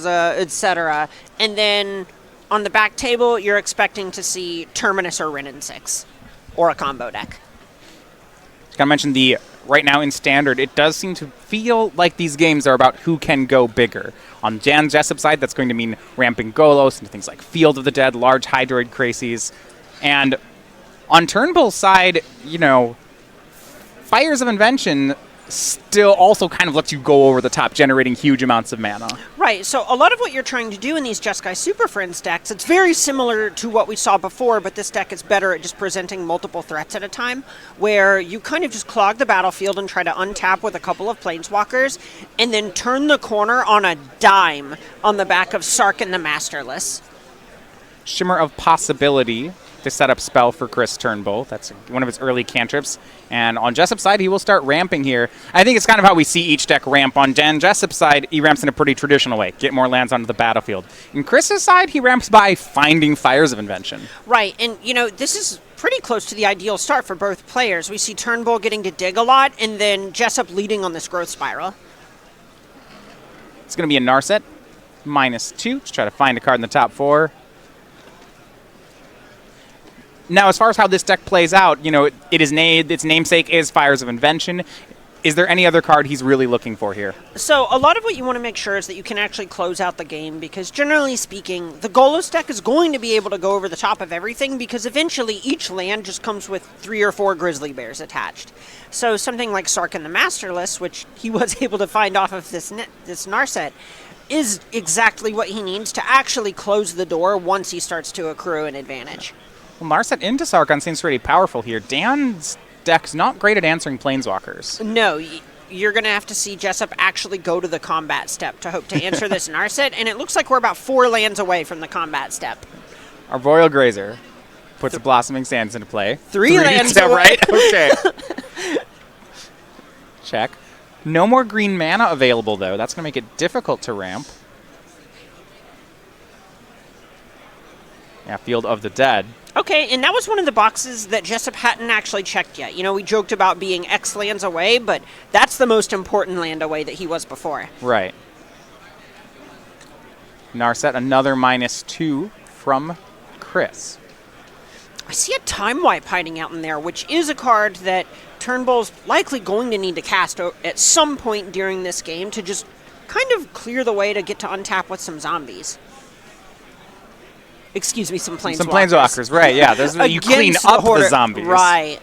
Urza, etc. And then on the back table, you're expecting to see Terminus or Ren in 6, or a combo deck. Gotta mention right now in Standard, it does seem to feel like these games are about who can go bigger. On Jan Jessup's side, that's going to mean ramping Golos into things like Field of the Dead, large Hydroid Crises. And on Turnbull's side, Fires of Invention still also kind of lets you go over the top, generating huge amounts of mana. Right, so a lot of what you're trying to do in these Jeskai Super Friends decks, it's very similar to what we saw before, but this deck is better at just presenting multiple threats at a time, where you kind of just clog the battlefield and try to untap with a couple of Planeswalkers, and then turn the corner on a dime on the back of Sarkhan the Masterless. Shimmer of Possibility to set up spell for Chris Turnbull. That's one of his early cantrips. And on Jessup's side, he will start ramping here. I think it's kind of how we see each deck ramp. On Jan Jessup's side, he ramps in a pretty traditional way. Get more lands onto the battlefield. In Chris's side, he ramps by finding Fires of Invention. Right, and this is pretty close to the ideal start for both players. We see Turnbull getting to dig a lot, and then Jessup leading on this growth spiral. It's going to be a Narset, -2, to try to find a card in the top 4. Now, as far as how this deck plays out, its namesake is Fires of Invention. Is there any other card he's really looking for here? So a lot of what you want to make sure is that you can actually close out the game, because generally speaking, the Golos deck is going to be able to go over the top of everything, because eventually each land just comes with 3 or 4 Grizzly Bears attached. So something like Sarkhan the Masterless, which he was able to find off of this Narset, is exactly what he needs to actually close the door once he starts to accrue an advantage. Well, Narset into Sarkhan seems pretty powerful here. Dan's deck's not great at answering Planeswalkers. No, you're going to have to see Jessup actually go to the combat step to hope to answer this Narset, and it looks like we're about 4 lands away from the combat step. Our Royal Grazer puts the Blossoming Sands into play. 3 lands away. Right? Okay. Check. No more green mana available, though. That's going to make it difficult to ramp. Yeah, Field of the Dead. Okay, and that was one of the boxes that Jessup hadn't actually checked yet. We joked about being X lands away, but that's the most important land away that he was before. Right. Narset, another -2 from Chris. I see a Time Wipe hiding out in there, which is a card that Turnbull's likely going to need to cast at some point during this game to just kind of clear the way to get to untap with some zombies. Excuse me, some Planeswalkers. Some Planeswalkers, right, yeah. You clean up the zombies. Right.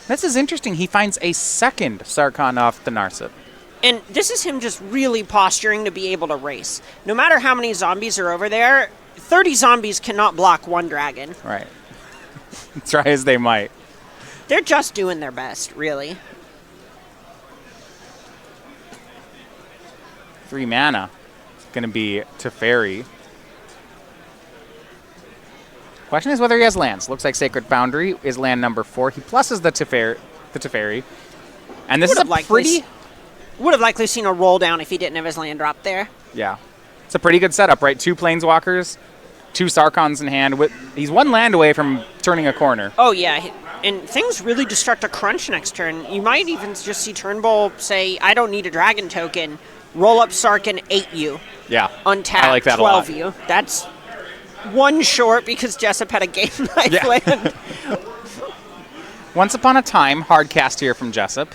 This is interesting. He finds a second Sarkhan off the Narset. And this is him just really posturing to be able to race. No matter how many zombies are over there, 30 zombies cannot block 1 dragon. Right. Try as they might. They're just doing their best, really. 3 mana. It's going to be Teferi. Question is whether he has lands. Looks like Sacred Foundry is land number 4. He pluses the Teferi. And this is a pretty... Would have likely seen a roll down if he didn't have his land drop there. Yeah. It's a pretty good setup, right? 2 Planeswalkers, 2 Sarkhans in hand. He's 1 land away from turning a corner. Oh, yeah. And things really just start to crunch next turn. You might even just see Turnbull say, I don't need a dragon token. Roll up Sarkhan, 8U. Yeah. Untap, I like that 12U. That's 1 short because Jessup had a game knife land. Once Upon a Time, hard cast here from Jessup.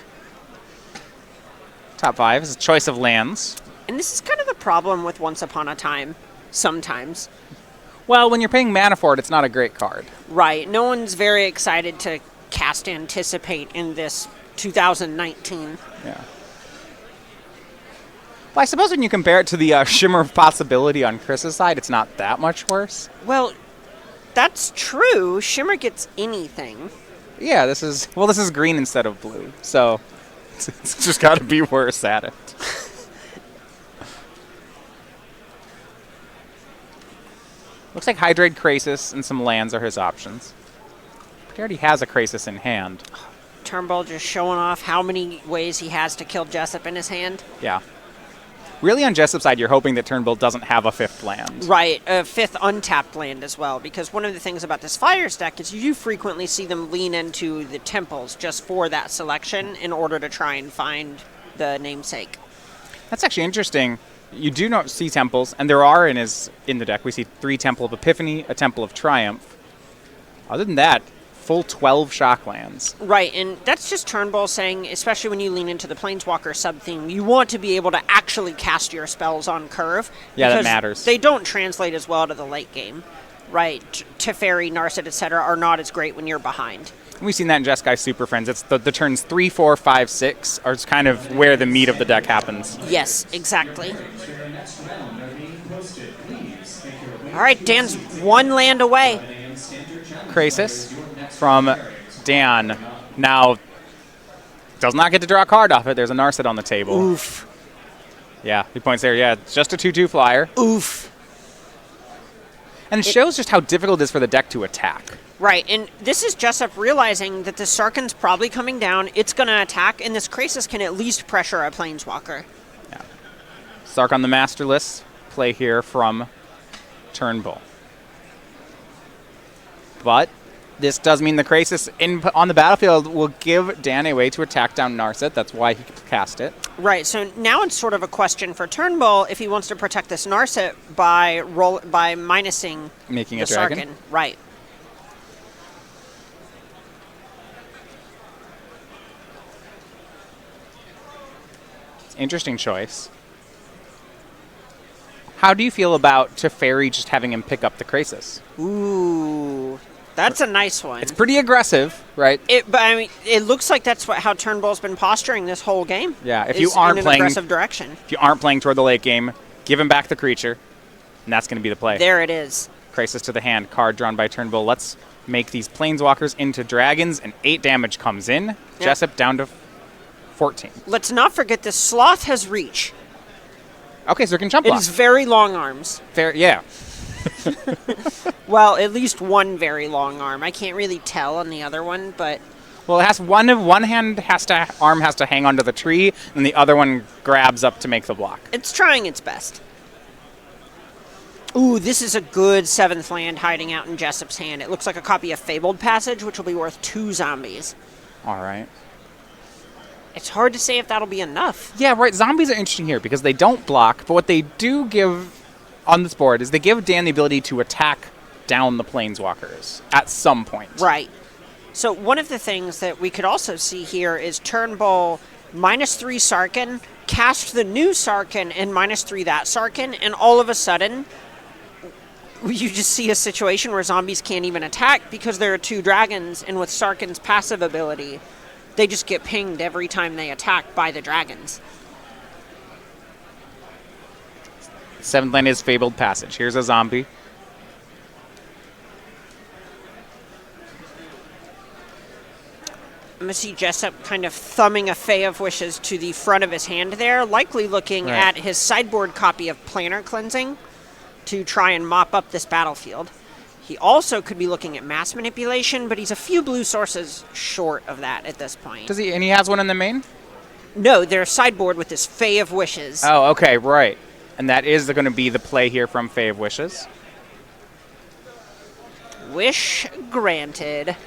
Top 5 is a choice of lands. And this is kind of the problem with Once Upon a Time, sometimes. Well, when you're paying mana for it, it's not a great card. Right. No one's very excited to cast Anticipate in this 2019. Yeah. Well, I suppose when you compare it to the Shimmer of Possibility on Chris's side, it's not that much worse. Well, that's true. Shimmer gets anything. Yeah, this is green instead of blue, so it's just got to be worse at it. Looks like Hydroid Krasis and some lands are his options. But he already has a Krasis in hand. Turnbull just showing off how many ways he has to kill Jessup in his hand. Yeah. Really, on Jessup's side, you're hoping that Turnbull doesn't have a 5th land. Right, a 5th untapped land as well, because one of the things about this Fires deck is you frequently see them lean into the temples just for that selection in order to try and find the namesake. That's actually interesting. You do not see temples, and there are in the deck. We see 3 Temple of Epiphany, a Temple of Triumph. Other than that, full 12 shock lands. Right, and that's just Turnbull saying, especially when you lean into the Planeswalker sub-theme, you want to be able to actually cast your spells on curve. Yeah, that matters. They don't translate as well to the late game. Right, Teferi, Narset, etc. are not as great when you're behind. We've seen that in Jeskai Super Friends. It's the turns 3, 4, 5, 6 are kind of where the meat of the deck happens. Yes, exactly. All right, Dan's 1 land away. Krasis from Dan. Now, does not get to draw a card off it. There's a Narset on the table. Oof. Yeah, he points there. Yeah, it's just a 2/2 flyer. Oof. And it shows just how difficult it is for the deck to attack. Right, and this is Jessup realizing that the Sarkhan's probably coming down, it's going to attack, and this Krasis can at least pressure a Planeswalker. Yeah. Sarkhan the Masterless play here from Turnbull. But this does mean the Krasis on the battlefield will give Dan a way to attack down Narset. That's why he cast it. Right, so now it's sort of a question for Turnbull if he wants to protect this Narset by minusing Making the a dragon. Sarkhan. Right. Interesting choice. How do you feel about Teferi just having him pick up the Krasis? Ooh, that's a nice one. It's pretty aggressive, right? But I mean, it looks like that's how Turnbull's been posturing this whole game. Yeah, if you aren't in an playing aggressive direction. If you aren't playing toward the late game, give him back the creature, and that's going to be the play. There it is. Krasis to the hand, card drawn by Turnbull. Let's make these Planeswalkers into dragons, and 8 damage comes in. Yep. Jessup down to 14. Let's not forget this Sloth has reach. Okay, so it can jump It block. is very long arms. Fair, yeah. Well, at least one very long arm. I can't really tell on the other one, but Well, it has one hand arm has to hang onto the tree, and the other one grabs up to make the block. it's trying its best. Ooh, this is a good 7th land hiding out in Jessup's hand. It looks like a copy of Fabled Passage, which will be worth 2 zombies. All right. It's hard to say if that'll be enough. Yeah, right. Zombies are interesting here because they don't block, but what they do give on this board is they give Dan the ability to attack down the Planeswalkers at some point. Right. So one of the things that we could also see here is Turnbull -3 Sarkhan, cast the new Sarkhan and -3 that Sarkhan, and all of a sudden you just see a situation where zombies can't even attack because there are 2 dragons, and with Sarkhan's passive ability, they just get pinged every time they attack by the dragons. 7th land is Fabled Passage. Here's a zombie. I'm going to see Jessup kind of thumbing a Fae of Wishes to the front of his hand there, likely looking at his sideboard copy of Planar Cleansing to try and mop up this battlefield. He also could be looking at Mass Manipulation, but he's a few blue sources short of that at this point. Does he? And he has one in the main? No, they're sideboard with this Fae of Wishes. Oh, okay, right. And that is going to be the play here from Fae of Wishes. Wish granted.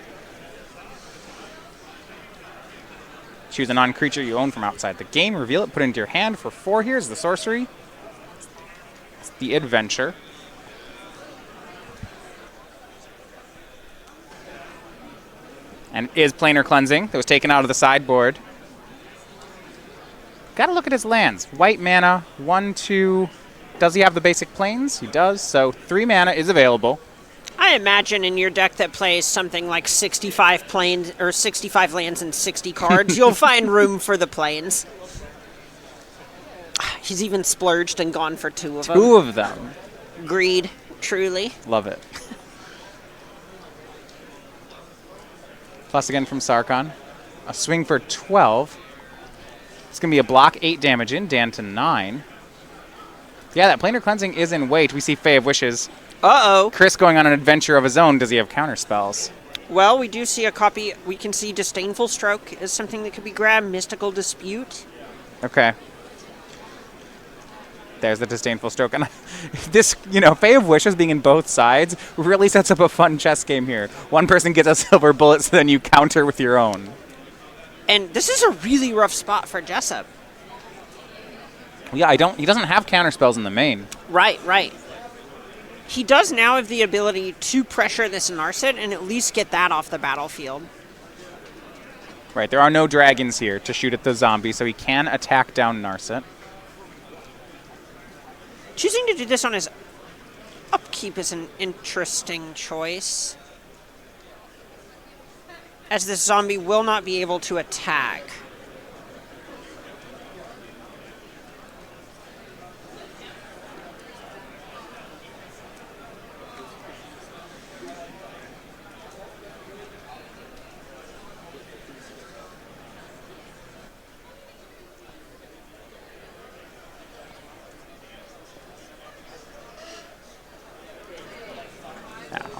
Choose a non-creature you own from outside the game. Reveal it. Put it into your hand for 4. Here's the sorcery. It's the adventure. And is Planar Cleansing that was taken out of the sideboard. Gotta look at his lands. White mana, 1, 2. Does he have the basic planes? He does. So 3 mana is available. I imagine in your deck that plays something like 65 planes or 65 lands and 60 cards, you'll find room for the planes. He's even splurged and gone for 2 of them. 2 of them. Greed, truly. Love it. Plus again from Sarkhan. A swing for 12. It's going to be a block, 8 damage in, down to 9. Yeah, that Planar Cleansing is in weight. We see Fae of Wishes. Uh-oh. Chris going on an adventure of his own. Does he have counter spells? Well, we do see a copy. We can see Disdainful Stroke as something that could be grabbed. Mystical Dispute. Okay. There's the Disdainful Stroke. And this, Fae of Wishes being in both sides really sets up a fun chess game here. One person gets a silver bullet, so then you counter with your own. And this is a really rough spot for Jessup. Yeah, he doesn't have counter spells in the main. Right, right. He does now have the ability to pressure this Narset and at least get that off the battlefield. Right, there are no dragons here to shoot at the zombie, so he can attack down Narset. Choosing to do this on his upkeep is an interesting choice, as this zombie will not be able to attack.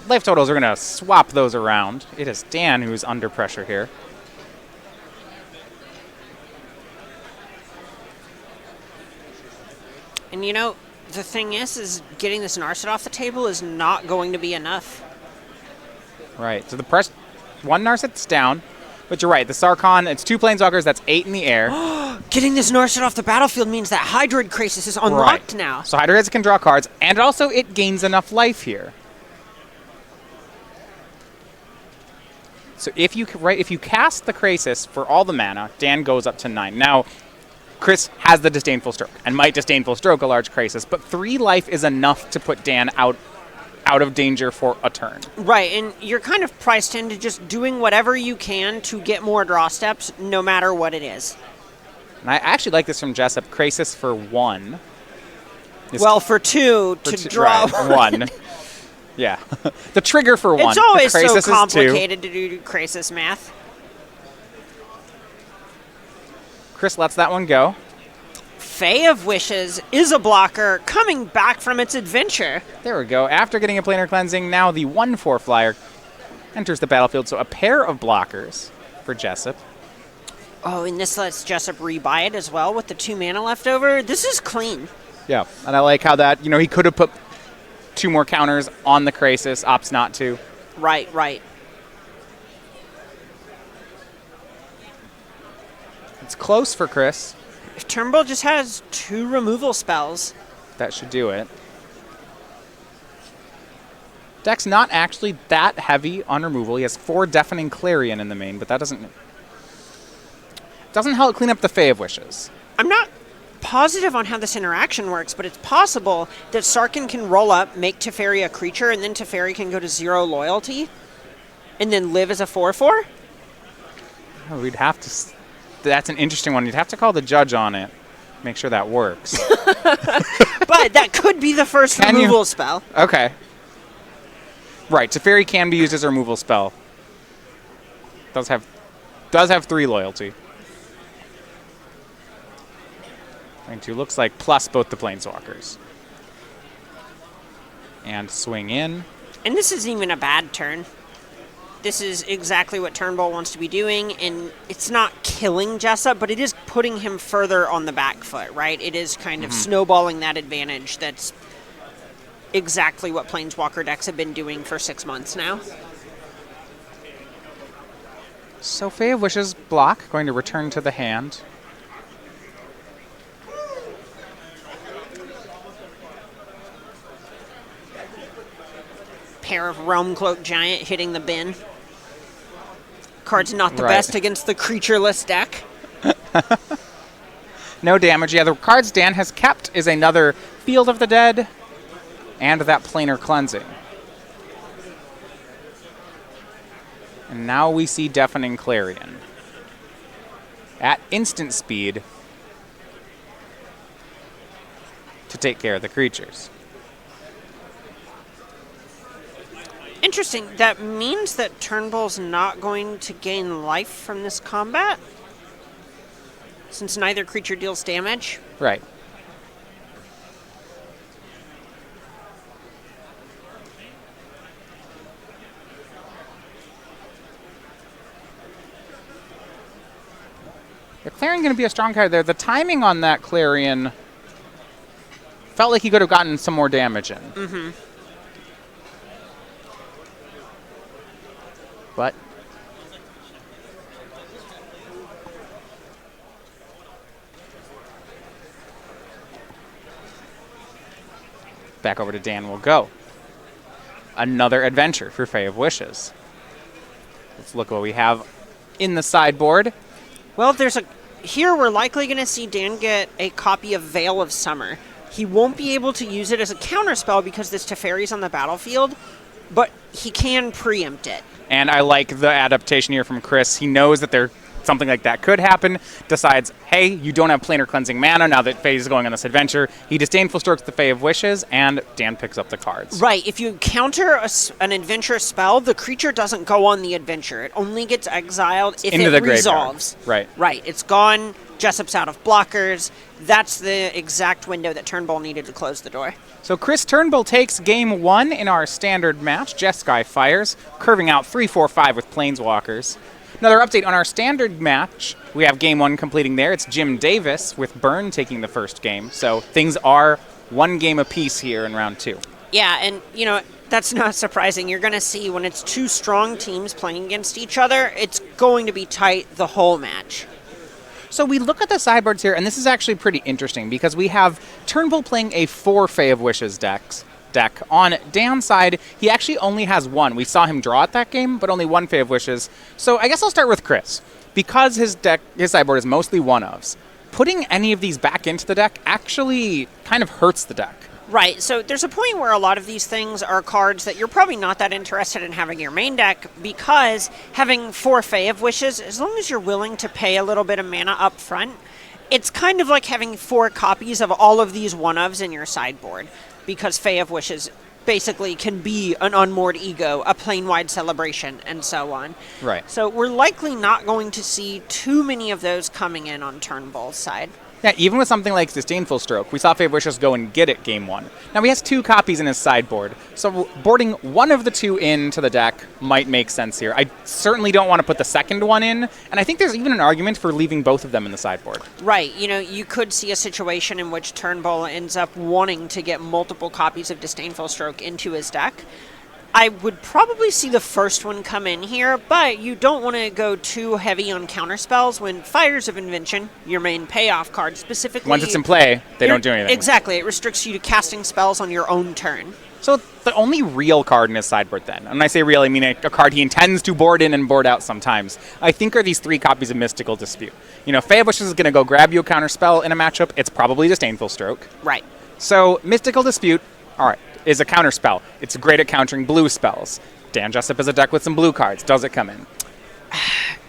Life totals are going to swap those around. It is Dan who's under pressure here. And you know, the thing is getting this Narset off the table is not going to be enough. Right, so the one Narset's down, but you're right, the Sarkhan, it's 2 Planeswalkers, that's 8 in the air. Getting this Narset off the battlefield means that Hydroid Krasis is unlocked now. So Hydroids can draw cards, and also it gains enough life here. So if you cast the Krasis for all the mana, Dan goes up to 9. Now, Chris has the Disdainful Stroke, and might Disdainful Stroke a large Krasis, but 3 life is enough to put Dan out of danger for a turn. Right, and you're kind of priced into just doing whatever you can to get more draw steps, no matter what it is. And I actually like this from Jessup. Krasis for 1. Well, for 2 to draw right, 1. Yeah. The trigger for 1. It's always so so complicated to do Krasis math. Chris lets that one go. Fae of Wishes is a blocker coming back from its adventure. There we go. After getting a planar cleansing, now the 1/4 flyer enters the battlefield. So a pair of blockers for Jessup. Oh, and this lets Jessup rebuy it as well with the 2 mana left over. This is clean. Yeah, and I like how that, he could have put 2 more counters on the Krasis, opts not to. Right, right. It's close for Chris. If Turnbull just has 2 removal spells. That should do it. Deck's not actually that heavy on removal. He has 4 Deafening Clarion in the main, but that doesn't help clean up the Fae of Wishes. I'm not positive on how this interaction works, but it's possible that Sarkhan can roll up, make Teferi a creature, and then Teferi can go to 0 loyalty, and then live as a 4/4? Oh, we'd have to... That's an interesting one. You'd have to call the judge on it. Make sure that works. But that could be the first removal spell. Okay. Right, Teferi can be used as a removal spell. Does have 3 loyalty. And 2 looks like plus both the Planeswalkers. And swing in. And this isn't even a bad turn. This is exactly what Turnbull wants to be doing, and it's not killing Jessup, but it is putting him further on the back foot, right? It is kind of snowballing that advantage. That's exactly what Planeswalker decks have been doing for 6 months now. So Fae of Wishes block, going to return to the hand. Pair of Realm Cloak Giant hitting the bin. Card's not the best against the creatureless deck. No damage. Yeah, the cards Dan has kept is another Field of the Dead and that Planar Cleansing. And now we see Deafening Clarion. At instant speed to take care of the creatures. Interesting. That means that Turnbull's not going to gain life from this combat, since neither creature deals damage. Right. The Clarion going to be a strong card there. The timing on that Clarion felt like he could have gotten some more damage in. Mm-hmm. But Back over to Dan will go. Another adventure for Fae of Wishes. Let's look what we have in the sideboard. Well, here we're likely going to see Dan get a copy of Veil of Summer. He won't be able to use it as a counterspell because this Teferi's on the battlefield, but he can preempt it. And I like the adaptation here from Chris. He knows that something like that could happen, decides, hey, you don't have planar cleansing mana now that Fae is going on this adventure. He Disdainful Strokes the Fae of Wishes, and Dan picks up the cards. Right. If you counter an adventure spell, the creature doesn't go on the adventure. It only gets exiled if Into it the resolves. Graveyard. Right. Right. It's gone. Jessup's out of blockers. That's the exact window that Turnbull needed to close the door. So Chris Turnbull takes game 1 in our standard match. Jeskai fires, curving out 3-4-5 with Planeswalkers. Another update on our standard match. We have game 1 completing there. It's Jim Davis with Burn taking the first game. So things are 1 game apiece here in round 2. Yeah, and, that's not surprising. You're going to see when it's 2 strong teams playing against each other, it's going to be tight the whole match. So we look at the sideboards here, and this is actually pretty interesting because we have Turnbull playing a 4 Fae of Wishes deck. On Dan's side, he actually only has 1. We saw him draw at that game, but only 1 Fae of Wishes. So I guess I'll start with Chris. Because his sideboard is mostly 1-ofs, putting any of these back into the deck actually kind of hurts the deck. Right, so there's a point where a lot of these things are cards that you're probably not that interested in having in your main deck because having 4 Fae of Wishes, as long as you're willing to pay a little bit of mana up front, it's kind of like having 4 copies of all of these 1-ofs in your sideboard because Fae of Wishes basically can be an Unmoored Ego, a plane-wide celebration, and so on. Right. So we're likely not going to see too many of those coming in on Turnbull's side. Yeah, even with something like Disdainful Stroke, we saw Fae of Wishes go and get it game 1. Now, he has 2 copies in his sideboard, so boarding one of the 2 into the deck might make sense here. I certainly don't want to put the second one in, and I think there's even an argument for leaving both of them in the sideboard. Right. You could see a situation in which Turnbull ends up wanting to get multiple copies of Disdainful Stroke into his deck. I would probably see the first one come in here, but you don't want to go too heavy on counterspells when Fires of Invention, your main payoff card specifically... Once it's in play, they don't do anything. Exactly. It restricts you to casting spells on your own turn. So the only real card in his sideboard then, and when I say real, I mean a card he intends to board in and board out sometimes, I think are these 3 copies of Mystical Dispute. Fae of Wishes is going to go grab you a counterspell in a matchup. It's probably Disdainful Stroke. Right. So Mystical Dispute, all right, is a counterspell. It's great at countering blue spells. Dan Jessup is a deck with some blue cards. Does it come in?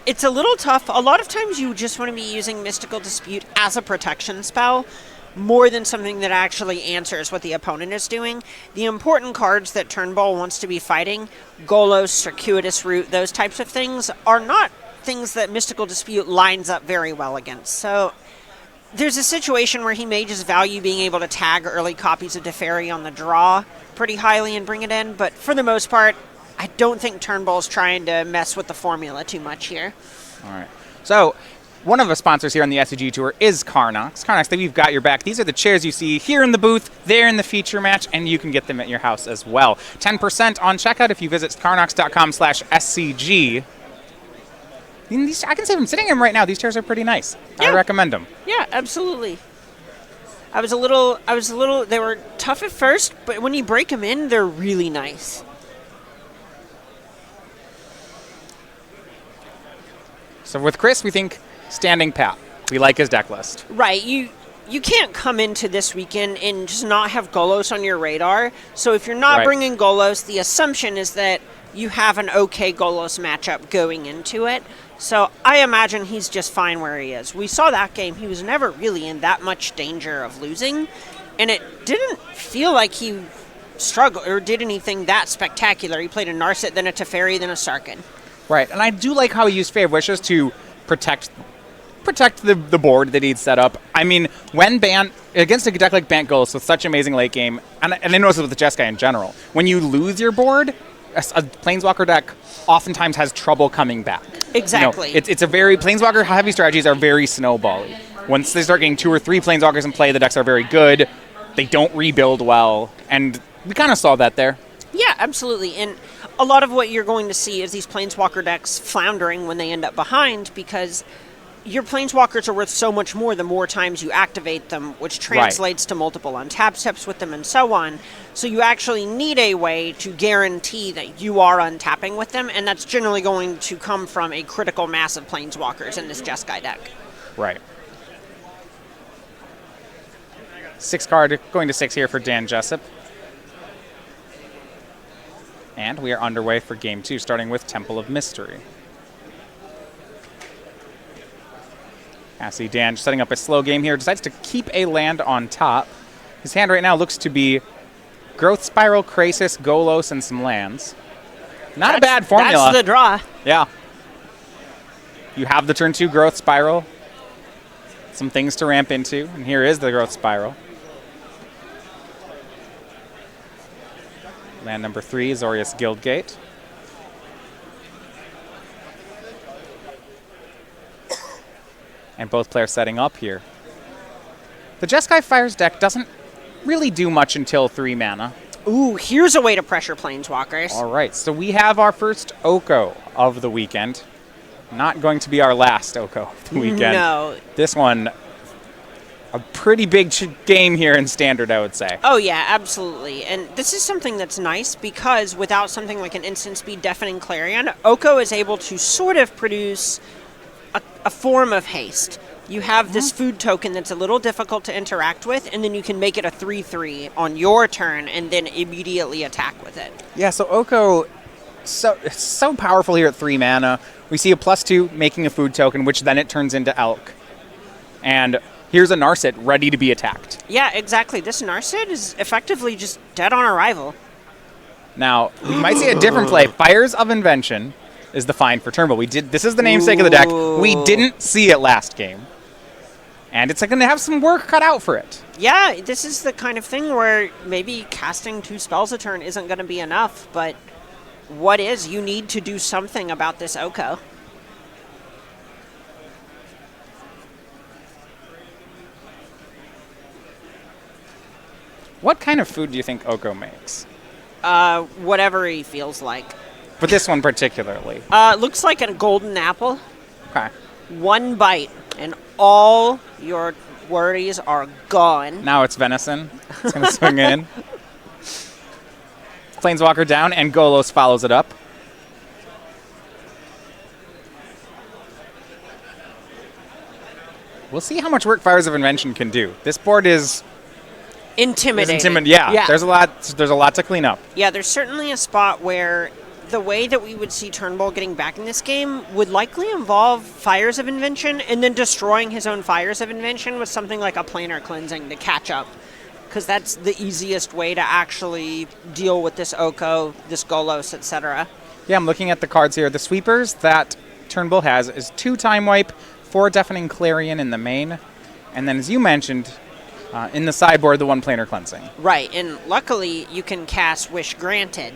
It's a little tough. A lot of times you just want to be using Mystical Dispute as a protection spell more than something that actually answers what the opponent is doing. The important cards that Turnbull wants to be fighting, Golos, Circuitous Route, those types of things, are not things that Mystical Dispute lines up very well against. So there's a situation where he may just value being able to tag early copies of Teferi on the draw pretty highly and bring it in, but for the most part, I don't think Turnbull's trying to mess with the formula too much here. All right. So one of the sponsors here on the SCG Tour is Carnox. Carnox, we've got your back. These are the chairs you see here in the booth, there in the feature match, and you can get them at your house as well. 10% on checkout if you visit carnox.com/SCG. I can say I'm sitting in them right now. These chairs are pretty nice. Yeah. I recommend them. Yeah, absolutely. They were tough at first, but when you break them in, they're really nice. So with Chris, we think standing pat. We like his deck list. Right. You can't come into this weekend and just not have Golos on your radar. So if you're not bringing Golos, the assumption is that you have an okay Golos matchup going into it. So I imagine he's just fine where he is. We saw that game. He was never really in that much danger of losing, and it didn't feel like he struggled or did anything that spectacular. He played a Narset, then a Teferi, then a Sarkhan. Right, and I do like how he used Fae of Wishes to protect the board that he'd set up. I mean, when against a deck like Bant Golos with such amazing late game, and I noticed it with the Jeskai in general, when you lose your board, a Planeswalker deck oftentimes has trouble coming back. Exactly. It's a very Planeswalker heavy strategies are very snowbally. Once they start getting 2 or 3 Planeswalkers in play, the decks are very good. They don't rebuild well, and we kind of saw that there. Yeah, absolutely. And a lot of what you're going to see is these Planeswalker decks floundering when they end up behind because your planeswalkers are worth so much more the more times you activate them, which translates to multiple untap steps with them and so on. So you actually need a way to guarantee that you are untapping with them, and that's generally going to come from a critical mass of planeswalkers in this Jeskai deck. Right. 6 card, going to 6 here for Dan Jessup. And we are underway for Game 2, starting with Temple of Mystery. I see Dan setting up a slow game here. Decides to keep a land on top. His hand right now looks to be Growth Spiral, Krasis, Golos, and some lands. Not a bad formula. That's the draw. Yeah. You have the turn 2 Growth Spiral. Some things to ramp into. And here is the Growth Spiral. Land number 3, Azorius Guildgate. And both players setting up here. The Jeskai Fires deck doesn't really do much until 3 mana. Ooh, here's a way to pressure planeswalkers. All right, so we have our first Oko of the weekend. Not going to be our last Oko of the weekend. No. This one, a pretty big game here in Standard, I would say. Oh, yeah, absolutely. And this is something that's nice because without something like an instant speed Deafening Clarion, Oko is able to sort of produce a form of haste. You have this food token that's a little difficult to interact with, and then you can make it a 3/3 on your turn and then immediately attack with it. Yeah, so Oko, so powerful here at 3 mana. We see a +2 making a food token, which then it turns into Elk. And here's a Narset ready to be attacked. Yeah, exactly. This Narset is effectively just dead on arrival. Now, we might see a different play. Fires of Invention is the find for Turnbull. This is the namesake of the deck. We didn't see it last game. And it's going to have some work cut out for it. Yeah, this is the kind of thing where maybe casting 2 spells a turn isn't going to be enough, but what is? You need to do something about this Oko. What kind of food do you think Oko makes? Whatever he feels like. For this one particularly. Looks like a golden apple. Okay. 1 bite, and all your worries are gone. Now it's venison. It's going to swing in. Planeswalker down, and Golos follows it up. We'll see how much work Fires of Invention can do. This board is Intimidating. Yeah, there's a lot to clean up. Yeah, there's certainly a spot where the way that we would see Turnbull getting back in this game would likely involve Fires of Invention and then destroying his own Fires of Invention with something like a Planar Cleansing to catch up. Because that's the easiest way to actually deal with this Oko, this Golos, etc. Yeah, I'm looking at the cards here. The sweepers that Turnbull has is 2 Time Wipe, 4 Deafening Clarion in the main, and then as you mentioned, in the sideboard, the 1 Planar Cleansing. Right, and luckily you can cast Wish Granted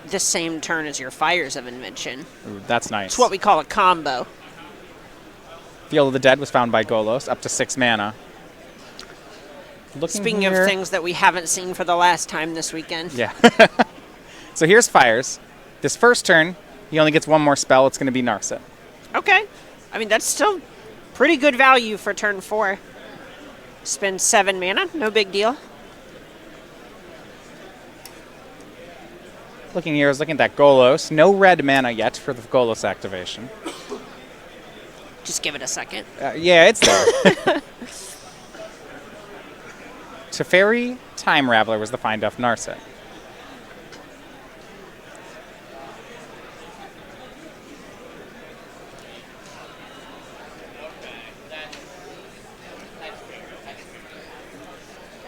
the same turn as your Fires of Invention. Ooh, that's nice. It's what we call a combo. Field of the Dead was found by Golos, up to 6 mana. Speaking of things that we haven't seen for the last time this weekend. Yeah. So here's Fires. This first turn, he only gets 1 more spell. It's going to be Narset. Okay. I mean, that's still pretty good value for turn 4. Spend 7 mana, no big deal. Looking here, I was looking at that Golos. No red mana yet for the Golos activation. Just give it a second. Yeah, it's there. Teferi Time Raveler was the find of Narset.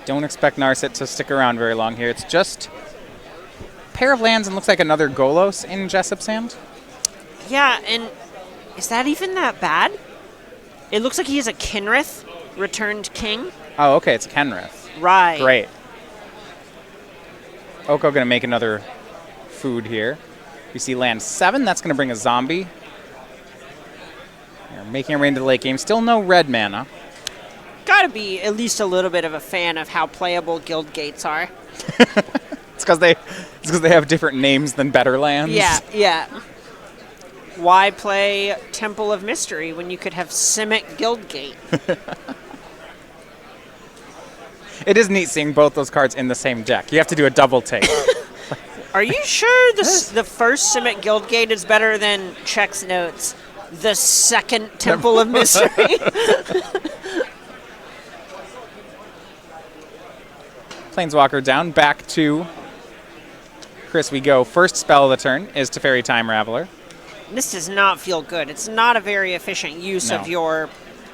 Don't expect Narset to stick around very long here. It's just a pair of lands and looks like another Golos in Jessup's hand. Yeah, and is that even that bad? It looks like he has a Kinrith, Returned King. Oh, okay, it's Kenrith. Right. Great. Oko going to make another food here. We see land 7. That's going to bring a zombie. They're making our way into the late game. Still no red mana. Gotta be at least a little bit of a fan of how playable guild gates are. It's because they have different names than better lands. Yeah, yeah. Why play Temple of Mystery when you could have Simic Guildgate? It is neat seeing both those cards in the same deck. You have to do a double take. Are you sure the first Simic Guildgate is better than Check's Notes, the second Temple of Mystery? Planeswalker down, back to Chris we go. First spell of the turn is Teferi Time Raveler. This does not feel good. It's not a very efficient use of your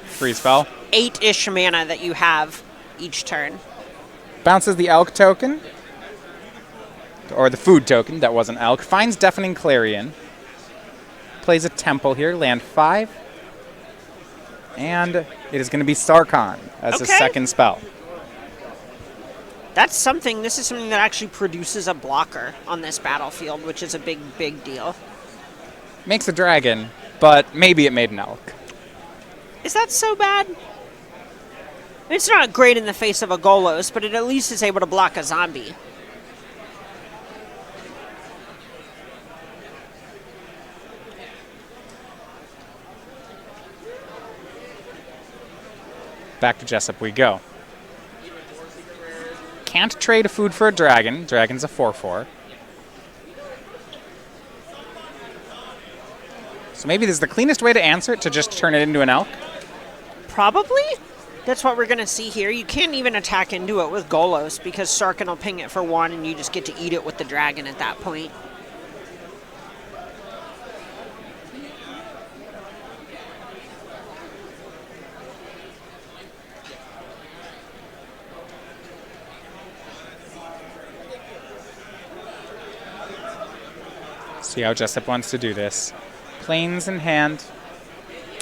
free spell. 8-ish mana that you have each turn. Bounces the Elk token, or the food token that wasn't Elk. Finds Deafening Clarion. Plays a Temple here, land 5. And it is going to be Sarkhan as his second spell. That's something. This is something that actually produces a blocker on this battlefield, which is a big, big deal. Makes a dragon, but maybe it made an Elk. Is that so bad? It's not great in the face of a Golos, but it at least is able to block a zombie. Back to Jessup we go. Can't trade a food for a dragon. Dragon's a 4/4. So maybe this is the cleanest way to answer it, to just turn it into an Elk. Probably. That's what we're going to see here. You can't even attack into it with Golos because Sarkhan will ping it for 1 and you just get to eat it with the dragon at that point. See how Jessup wants to do this. Planes in hand.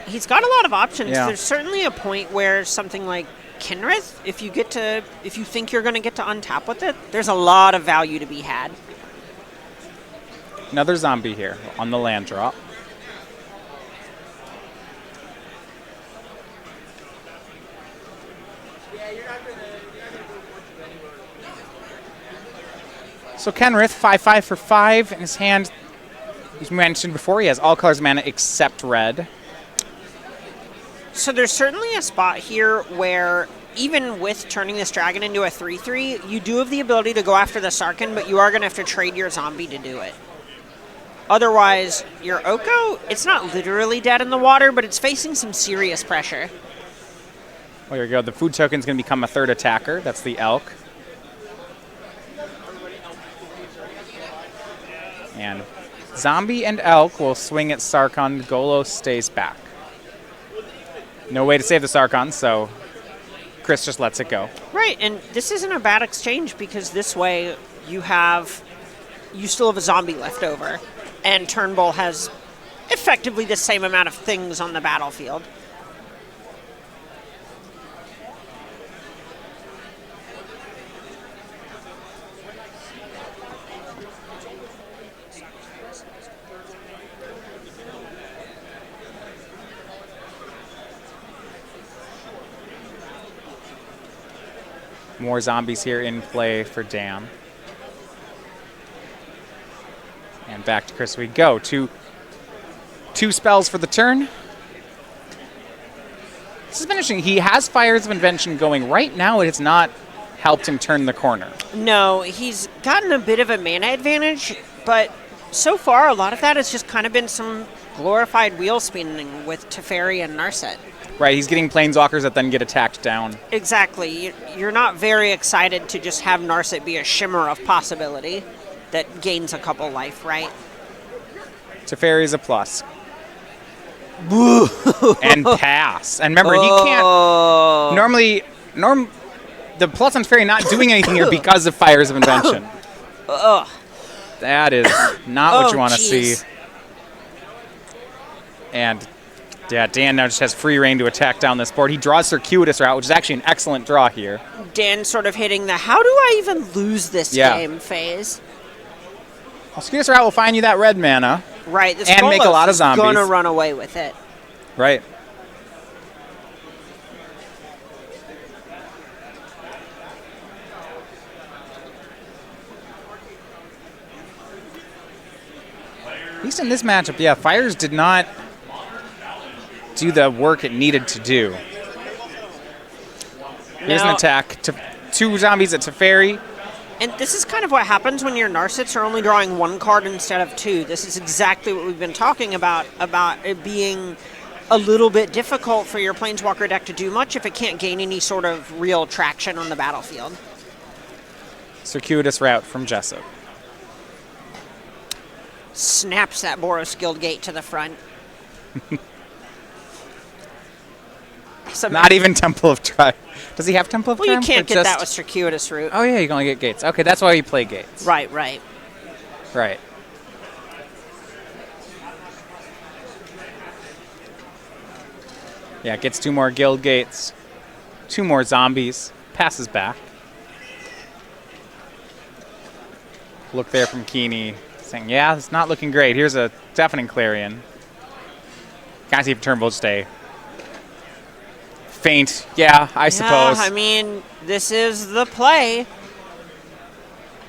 He's got a lot of options. Yeah. There's certainly a point where something like Kinrith, if you think you're going to get to untap with it, there's a lot of value to be had. Another zombie here on the land drop. So Kenrith, 5/5 for 5 in his hand. As we mentioned before, he has all colors mana except red. So there's certainly a spot here where even with turning this dragon into a 3/3, you do have the ability to go after the Sarkhan, but you are going to have to trade your zombie to do it. Otherwise, your Oko, it's not literally dead in the water, but it's facing some serious pressure. Well, here we go. The food token's going to become a third attacker. That's the Elk. And Zombie and Elk will swing at Sarkhan. Golos stays back. No way to save the Sarkhan, so Chris just lets it go. Right, and this isn't a bad exchange because this way you still have a zombie left over, and Turnbull has effectively the same amount of things on the battlefield. More zombies here in play for Dan. And back to Chris we go. Two spells for the turn. This has been interesting. He has Fires of Invention going. Right now it has not helped him turn the corner. No, he's gotten a bit of a mana advantage, but so far a lot of that has just kind of been some glorified wheel spinning with Teferi and Narset. Right, he's getting Planeswalkers that then get attacked down. Exactly. You're not very excited to just have Narset be a shimmer of possibility that gains a couple life, right? Teferi's a plus. And pass. And remember, he can't... Normally, the plus on Teferi not doing anything here because of Fires of Invention. That is not what you want to see. And... yeah, Dan now just has free reign to attack down this board. He draws Circuitous Route, which is actually an excellent draw here. Dan sort of hitting the how do I even lose this game phase. Well, Circuitous Route will find you that red mana. Right. This and make a lot of zombies. Going to run away with it. Right. At least in this matchup, yeah, Fires did not do the work it needed to do. Here's an attack to 2 zombies at Teferi. And this is kind of what happens when your Narsets are only drawing 1 card instead of 2. This is exactly what we've been talking about it being a little bit difficult for your Planeswalker deck to do much if it can't gain any sort of real traction on the battlefield. Circuitous route from Jessup. Snaps that Boros Guild Gate to the front. Not even Temple of Triumph. Does he have Temple of Well, you Triumph? can't get that with Circuitous Route. Oh, yeah, you can only get Gates. Okay, that's why you play Gates. Right. Right. Yeah, gets 2 more Guild Gates, 2 more zombies, passes back. Look there from Kiihne, saying, yeah, it's not looking great. Here's a Deafening Clarion. Can't see if Turnbull stay. Faint, yeah, I suppose. I mean, this is the play.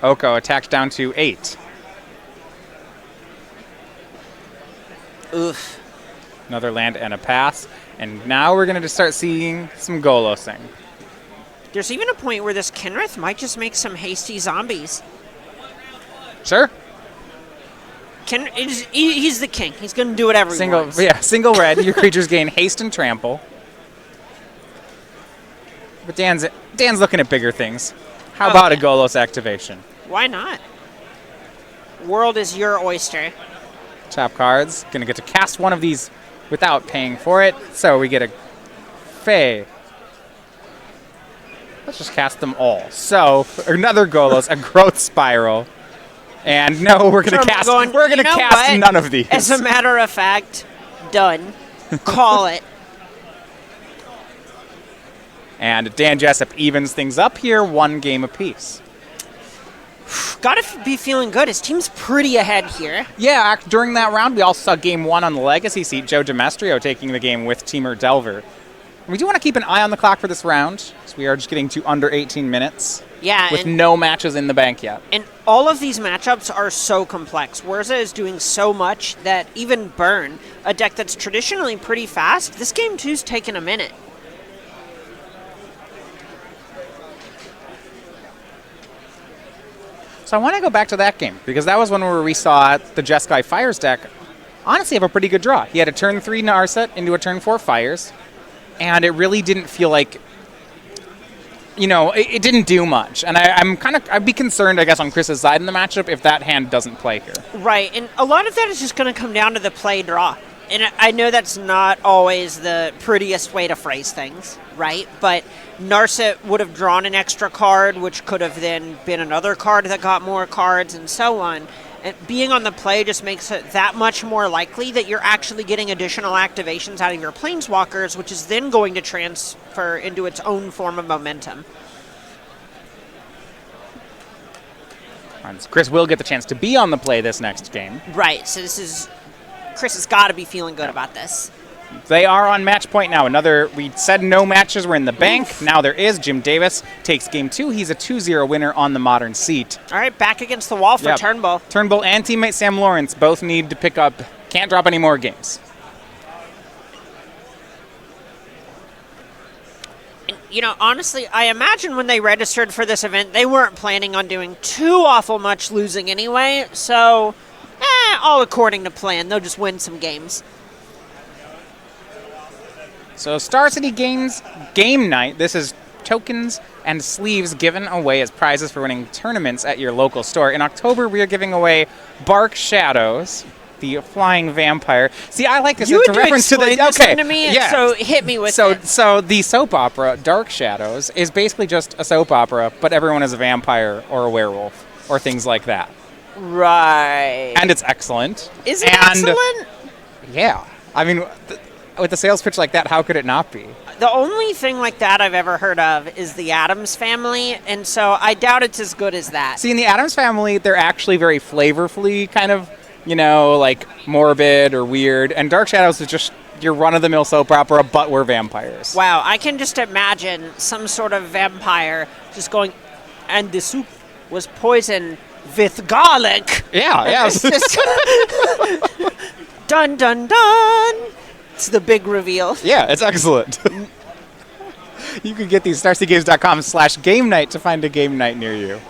Oko attacked down to 8. Oof. Another land and a pass. And now we're going to start seeing some Golosing. There's even a point where this Kenrith might just make some hasty zombies. Sure. He's the king. He's going to do whatever he wants. Yeah, single red. Your creatures gain haste and trample. But Dan's looking at bigger things. How about a Golos activation? Why not? World is your oyster. Tap cards. Going to get to cast one of these without paying for it. So we get a Fae. Let's just cast them all. So another Golos, a Growth Spiral. And no, we're going to cast none of these. As a matter of fact, done. Call it. And Dan Jessup evens things up here, 1 game apiece. Gotta be feeling good. His team's pretty ahead here. Yeah, during that round, we also saw game 1 on the Legacy seat, Joe Demestrio taking the game with Teamer Delver. We do want to keep an eye on the clock for this round, because we are just getting to under 18 minutes. Yeah, with no matches in the bank yet. And all of these matchups are so complex. Werza is doing so much that even Burn, a deck that's traditionally pretty fast, this game two's taking a minute. So I want to go back to that game, because that was one where we saw the Jeskai Fires deck honestly have a pretty good draw. He had a turn 3 Narset into a turn 4 Fires, and it really didn't feel like, you know, it didn't do much. And I'd be concerned, I guess, on Chris's side in the matchup if that hand doesn't play here. Right, and a lot of that is just going to come down to the play draw. And I know that's not always the prettiest way to phrase things, right? But Narset would have drawn an extra card, which could have then been another card that got more cards, and so on. And being on the play just makes it that much more likely that you're actually getting additional activations out of your Planeswalkers, which is then going to transfer into its own form of momentum. Chris will get the chance to be on the play this next game. Right, so Chris has got to be feeling good about this. They are on match point now. We said no matches were in the bank. Oof. Now there is. Jim Davis takes game 2. He's a 2-0 winner on the Modern seat. All right, back against the wall for Turnbull. Turnbull and teammate Sam Lawrence both need to pick up, can't drop any more games. And, you know, honestly, I imagine when they registered for this event, they weren't planning on doing too awful much losing anyway, so all according to plan. They'll just win some games. So Star City Games game night. This is tokens and sleeves given away as prizes for winning tournaments at your local store. In October, we are giving away Bark Shadows, the flying vampire. See, I like this. You it's would a reference to the to me, yeah. So hit me with it. So the soap opera Dark Shadows is basically just a soap opera, but everyone is a vampire or a werewolf or things like that. Right. And it's excellent. Is it excellent? Yeah. I mean, with a sales pitch like that, how could it not be? The only thing like that I've ever heard of is the Addams Family, and so I doubt it's as good as that. See, in the Addams Family, they're actually very flavorfully kind of, you know, like morbid or weird, and Dark Shadows is just your run-of-the-mill soap opera, but we're vampires. Wow, I can just imagine some sort of vampire just going, and the soup was poisoned with garlic. Yeah. It's just dun dun dun. It's the big reveal. Yeah, it's excellent. You can get these starseedgames.com/game night to find a game night near you.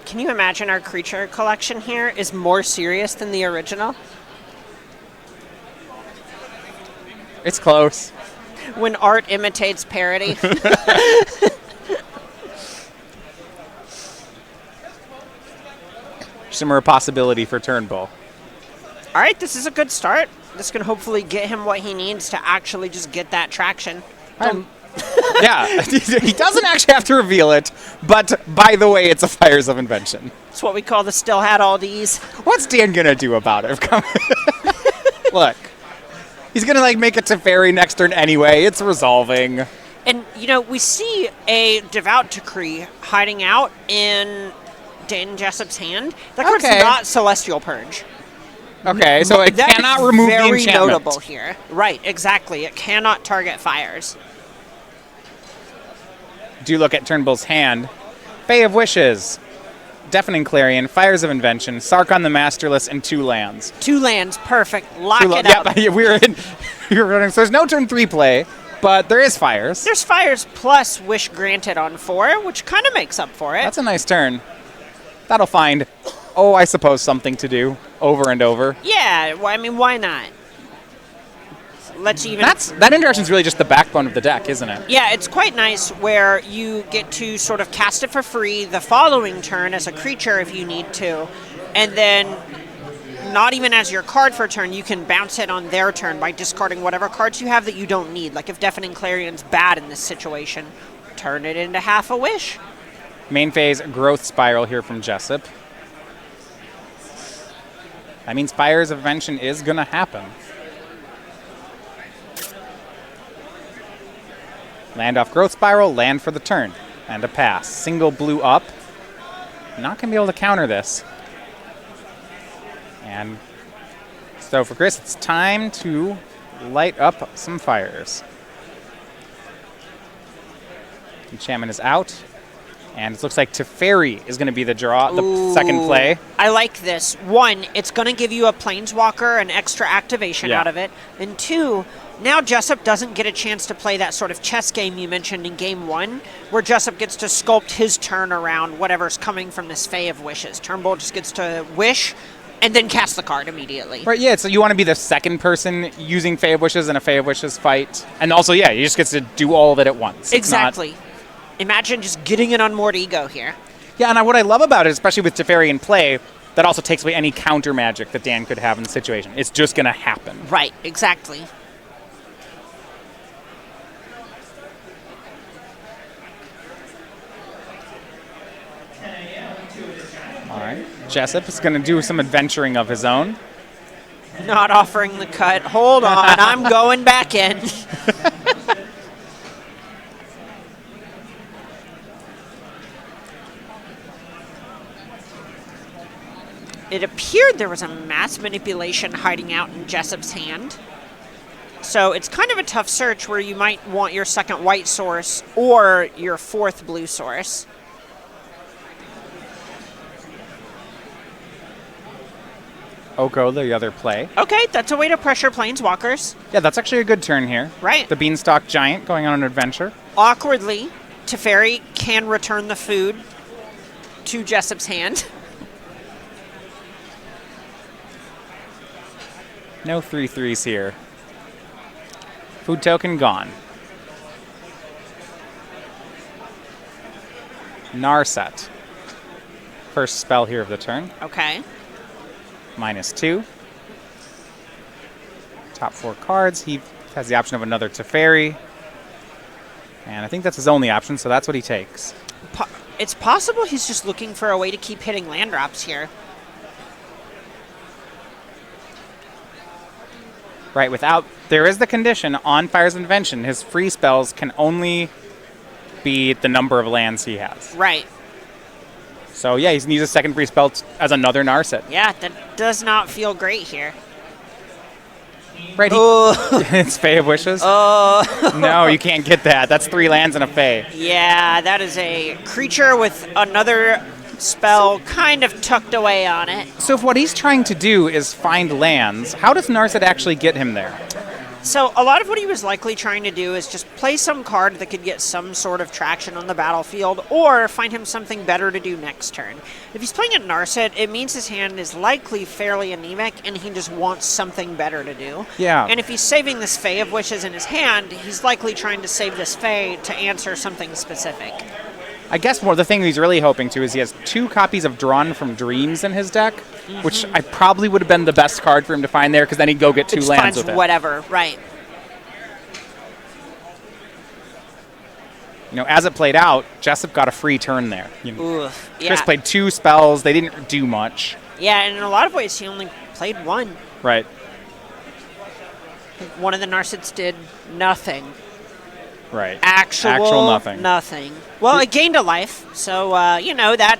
Can you imagine our creature collection here is more serious than the original? It's close. When art imitates parody. Shimmer of Possibility for Turnbull. All right, this is a good start. This can hopefully get him what he needs to actually just get that traction. Yeah, he doesn't actually have to reveal it, but by the way, it's a Fires of Invention. It's what we call the still had all D's. What's Dan gonna do about it? Look, he's gonna like make it to Fairy next turn anyway. It's resolving. And, you know, we see a Devout Decree hiding out in Dan Jessup's hand. That card's Okay. not Celestial Purge. Okay, so it That cannot is remove the very enchantment. notable here. Right, exactly. It cannot target fires. Do look at Turnbull's hand. Bay of Wishes, Deafening Clarion, Fires of Invention, Sarkon the Masterless, and 2 lands. 2 lands, perfect. Lock it Yep, up. we were in. We were running. So there's no turn 3 play, but there is Fires. There's fires plus Wish Granted on 4, which kind of makes up for it. That's a nice turn. That'll find, I suppose, something to do over and over. Yeah, well, I mean, why not? Let's even... That indirection's really just the backbone of the deck, isn't it? Yeah, it's quite nice where you get to sort of cast it for free the following turn as a creature if you need to, and then not even as your card for turn, you can bounce it on their turn by discarding whatever cards you have that you don't need. Like if Deafening Clarion's bad in this situation, turn it into half a wish. Main phase Growth Spiral here from Jessup. That means Fires of Invention is going to happen. Land off Growth Spiral, land for the turn, and a pass. Single blue up. Not going to be able to counter this. And so for Chris, it's time to light up some fires. Enchantment is out. And it looks like Teferi is going to be the draw, the second play. I like this. 1, it's going to give you a Planeswalker, an extra activation out of it. And 2, now Jessup doesn't get a chance to play that sort of chess game you mentioned in game 1, where Jessup gets to sculpt his turn around whatever's coming from this Fae of Wishes. Turnbull just gets to wish and then cast the card immediately. Right, yeah, so you want to be the second person using Fae of Wishes in a Fae of Wishes fight. And also, yeah, you just get to do all of it at once. Exactly. Imagine just getting an Unmoored Ego here. Yeah, and what I love about it, especially with Teferi in play, that also takes away any counter magic that Dan could have in the situation. It's just going to happen. Right, exactly. All right. Jessup is going to do some adventuring of his own. Not offering the cut. Hold on, I'm going back in. It appeared there was a mass manipulation hiding out in Jessup's hand. So it's kind of a tough search where you might want your second white source or your 4th blue source. Oko, the other play. Okay, that's a way to pressure Planeswalkers. Yeah, that's actually a good turn here. Right. The Beanstalk Giant going on an adventure. Awkwardly, Teferi can return the food to Jessup's hand. No 3/3s here. Food token gone. Narset. First spell here of the turn. Okay. -2. Top 4 cards. He has the option of another Teferi. And I think that's his only option, so that's what he takes. It's possible he's just looking for a way to keep hitting land drops here. Right, there is the condition on Fires of Invention, his free spells can only be the number of lands he has. Right. So yeah, he's going to use a second free spell as another Narset. Yeah, that does not feel great here. Right, it's Fae of Wishes? No, you can't get that. That's 3 lands and a Fae. Yeah, that is a creature with another spell kind of tucked away on it. So if what he's trying to do is find lands, how does Narset actually get him there? So a lot of what he was likely trying to do is just play some card that could get some sort of traction on the battlefield, or find him something better to do next turn. If he's playing a Narset, it means his hand is likely fairly anemic, and he just wants something better to do. Yeah. And if he's saving this Fae of Wishes in his hand, he's likely trying to save this Fae to answer something specific. I guess more the thing he's really hoping to is he has 2 copies of Drawn from Dreams in his deck, which I probably would have been the best card for him to find there, because then he'd go get 2 It lands finds with it. whatever, right. You know, as it played out, Jessup got a free turn there. You know, Ooh, Chris yeah. played 2 spells. They didn't do much. Yeah, and in a lot of ways, he only played 1. Right. One of the Narsets did nothing. Right. Actual nothing. Nothing. Well, it gained a life, so, you know, that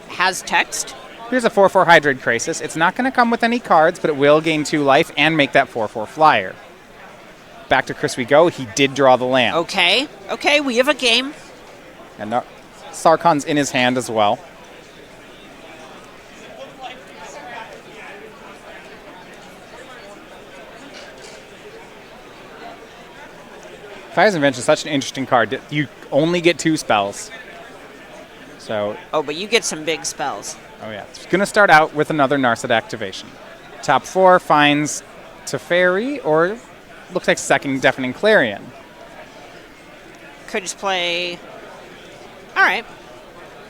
has text. Here's a 4/4 Hydroid Crisis. It's not going to come with any cards, but it will gain 2 life and make that 4/4 flyer. Back to Chris we go. He did draw the land. Okay, we have a game. And Sarkhan's in his hand as well. Fire's Invention is such an interesting card. You only get 2 spells. So, Oh, but you get some big spells. oh yeah. It's going to start out with another Narset activation. Top 4 finds Teferi, or looks like second Deafening Clarion. Could just play... All right.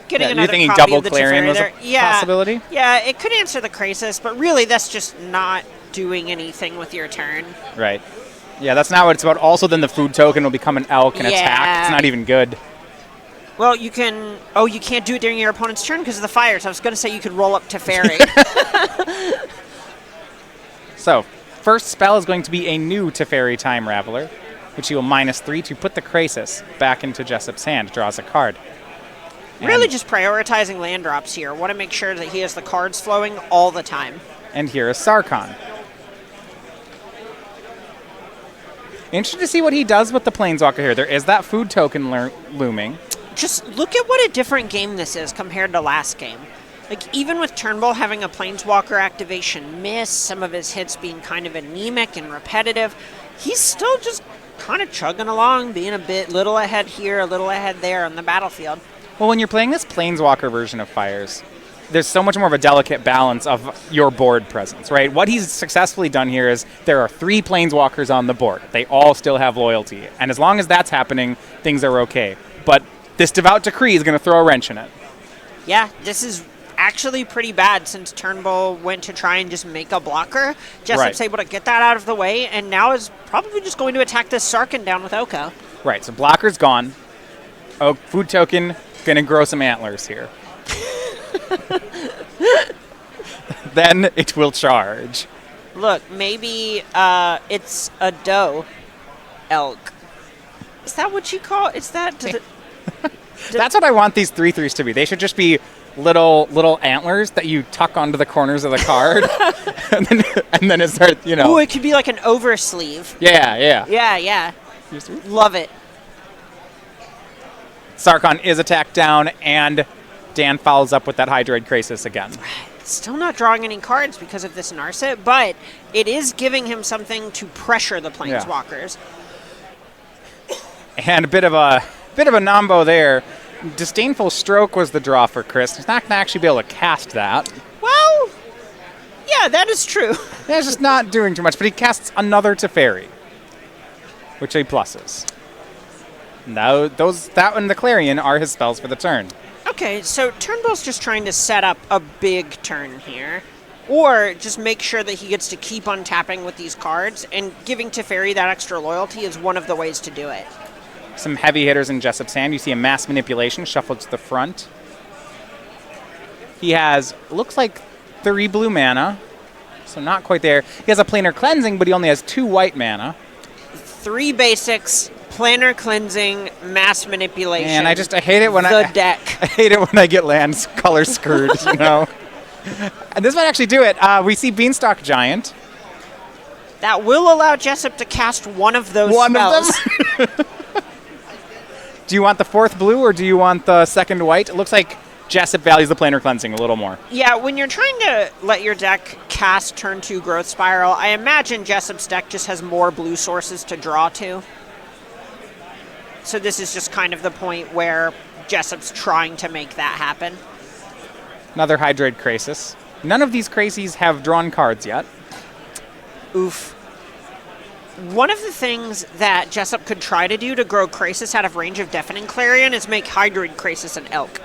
Getting Yeah, you're another thinking copy double of the Clarion Teferi was a there. Yeah, possibility? Yeah, it could answer the Crisis, but really that's just not doing anything with your turn. Right. Yeah, that's not what it's about. Also, then the food token will become an elk and attack. It's not even good. Well, you can... Oh, you can't do it during your opponent's turn because of the fires. I was going to say you could roll up Teferi. So, first spell is going to be a new Teferi Time Raveler, which he will -3 to put the Crisis back into Jessup's hand. Draws a card. Really And- just prioritizing land drops here. Want to make sure that he has the cards flowing all the time. And here is Sarkhan. Interested to see what he does with the Planeswalker here. There is that food token looming. Just look at what a different game this is compared to last game. Like, even with Turnbull having a Planeswalker activation miss, some of his hits being kind of anemic and repetitive, he's still just kind of chugging along, being a little ahead here, a little ahead there on the battlefield. Well, when you're playing this Planeswalker version of Fires, there's so much more of a delicate balance of your board presence, right? What he's successfully done here is there are 3 Planeswalkers on the board. They all still have loyalty. And as long as that's happening, things are okay. But this Devout Decree is going to throw a wrench in it. Yeah, this is actually pretty bad since Turnbull went to try and just make a blocker. Jessup's able to get that out of the way, and now is probably just going to attack this Sarkhan down with Oko. Right, so blocker's gone. Oh, food token, going to grow some antlers here. Then it will charge. Look, maybe it's a doe elk. Is that what you call it? Is that... That's what I want these 3/3s to be. They should just be little antlers that you tuck onto the corners of the card. and then it starts, you know. Ooh, it could be like an oversleeve. Yeah. Yeah. Love it. Sarkhan is attacked down, and Dan follows up with that Hydroid Crisis again. Still not drawing any cards because of this Narset, but it is giving him something to pressure the Planeswalkers. And a bit of a nombo there. Disdainful Stroke was the draw for Chris. He's not going to actually be able to cast that. Well, yeah, that is true. Yeah, it's just not doing too much, but he casts another Teferi, which are pluses. Now, that and the Clarion are his spells for the turn. Okay, so Turnbull's just trying to set up a big turn here, or just make sure that he gets to keep untapping with these cards, and giving Teferi that extra loyalty is one of the ways to do it. Some heavy hitters in Jessup's hand. You see a Mass Manipulation shuffled to the front. He has, looks like 3 blue mana, so not quite there. He has a Planar Cleansing, but he only has 2 white mana. 3 basics, Planar Cleansing, Mass Manipulation. And I hate it when I hate it when I get lands color screwed, you know. And this might actually do it. We see Beanstalk Giant. That will allow Jessup to cast one of those One spells. of them? Do you want the 4th blue or do you want the 2nd white? It looks like Jessup values the planar cleansing a little more. Yeah, when you're trying to let your deck cast turn 2 Growth Spiral, I imagine Jessup's deck just has more blue sources to draw to. So this is just kind of the point where Jessup's trying to make that happen. Another Hydroid Krasis. None of these Krasis have drawn cards yet. Oof. One of the things that Jessup could try to do to grow Krasis out of range of Deafening Clarion is make Hydroid Krasis an elk.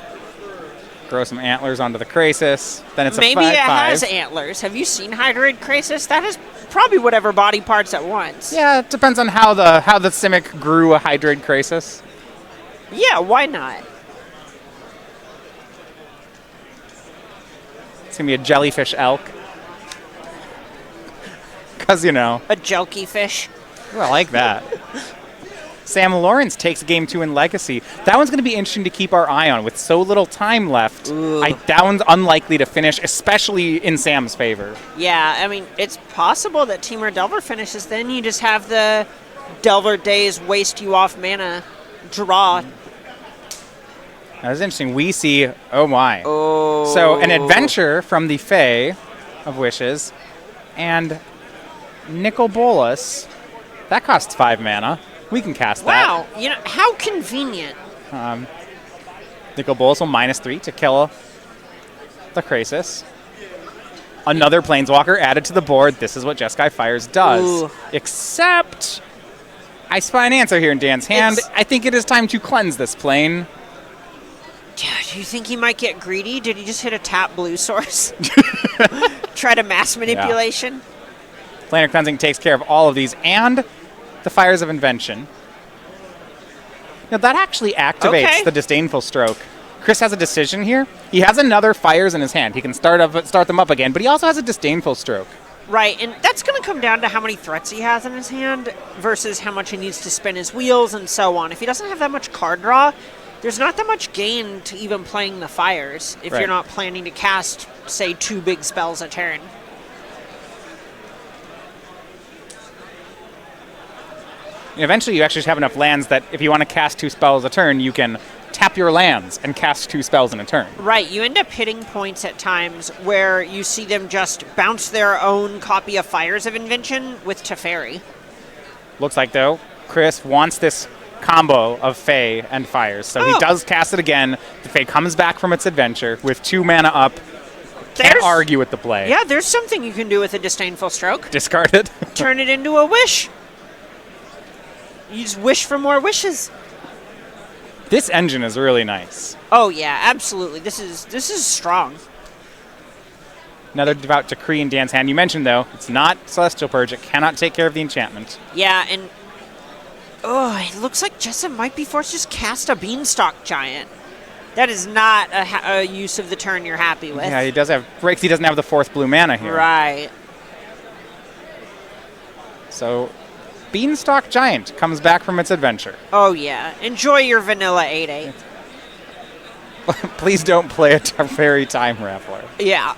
Grow some antlers onto the Krasis. Then it's Maybe a 5/5. it has antlers. Have you seen Hydroid Krasis? That has probably whatever body parts at once. Yeah, it depends on how the Simic grew a Hydroid Krasis. Yeah, why not? It's going to be a jellyfish elk. Because, you know. A jelky fish. Ooh, I like that. Sam Lawrence takes game 2 in Legacy. That one's going to be interesting to keep our eye on. With so little time left, that one's unlikely to finish, especially in Sam's favor. Yeah, I mean, it's possible that Temur Delver finishes. Then you just have the Delver Days waste you off mana draw. That was interesting. We see, oh my. Oh. So an adventure from the Fae of Wishes, and Nicol Bolas. That costs 5 mana. We can cast that. Wow, you know, how convenient. Nicol Bolas will -3 to kill the Krasis. Another Planeswalker added to the board. This is what Jeskai Fires does. Ooh. Except, I spy an answer here in Dan's hand. I think it is time to cleanse this plane. Do you think he might get greedy? Did he just hit a tap blue source? Try to mass manipulation? Planar Cleansing takes care of all of these, and the Fires of Invention. Now, that actually activates the Disdainful Stroke. Chris has a decision here. He has another Fires in his hand. He can start them up again, but he also has a Disdainful Stroke. Right, and that's going to come down to how many threats he has in his hand versus how much he needs to spin his wheels and so on. If he doesn't have that much card draw, there's not that much gain to even playing the Fires if you're not planning to cast, say, 2 big spells a turn. Eventually, you actually have enough lands that if you want to cast 2 spells a turn, you can tap your lands and cast 2 spells in a turn. Right, you end up hitting points at times where you see them just bounce their own copy of Fires of Invention with Teferi. Looks like, though, Chris wants this combo of Fae and Fires, so he does cast it again. The Fae comes back from its adventure with 2 mana up. Can't argue with the play. Yeah, there's something you can do with a Disdainful Stroke. Discard it. Turn it into a wish. You just wish for more wishes. This engine is really nice. Oh yeah, absolutely. This is strong. Another Devout Decree in Dan's hand. You mentioned, though, it's not Celestial Purge. It cannot take care of the enchantment. Yeah, and it looks like Jessup might be forced to just cast a Beanstalk Giant. That is not a use of the turn you're happy with. Yeah, he does have breaks. He doesn't have the 4th blue mana here. Right. So, Beanstalk Giant comes back from its adventure. Oh yeah, enjoy your vanilla 8/8. Please don't play a Teferi Time Raffler. Yeah.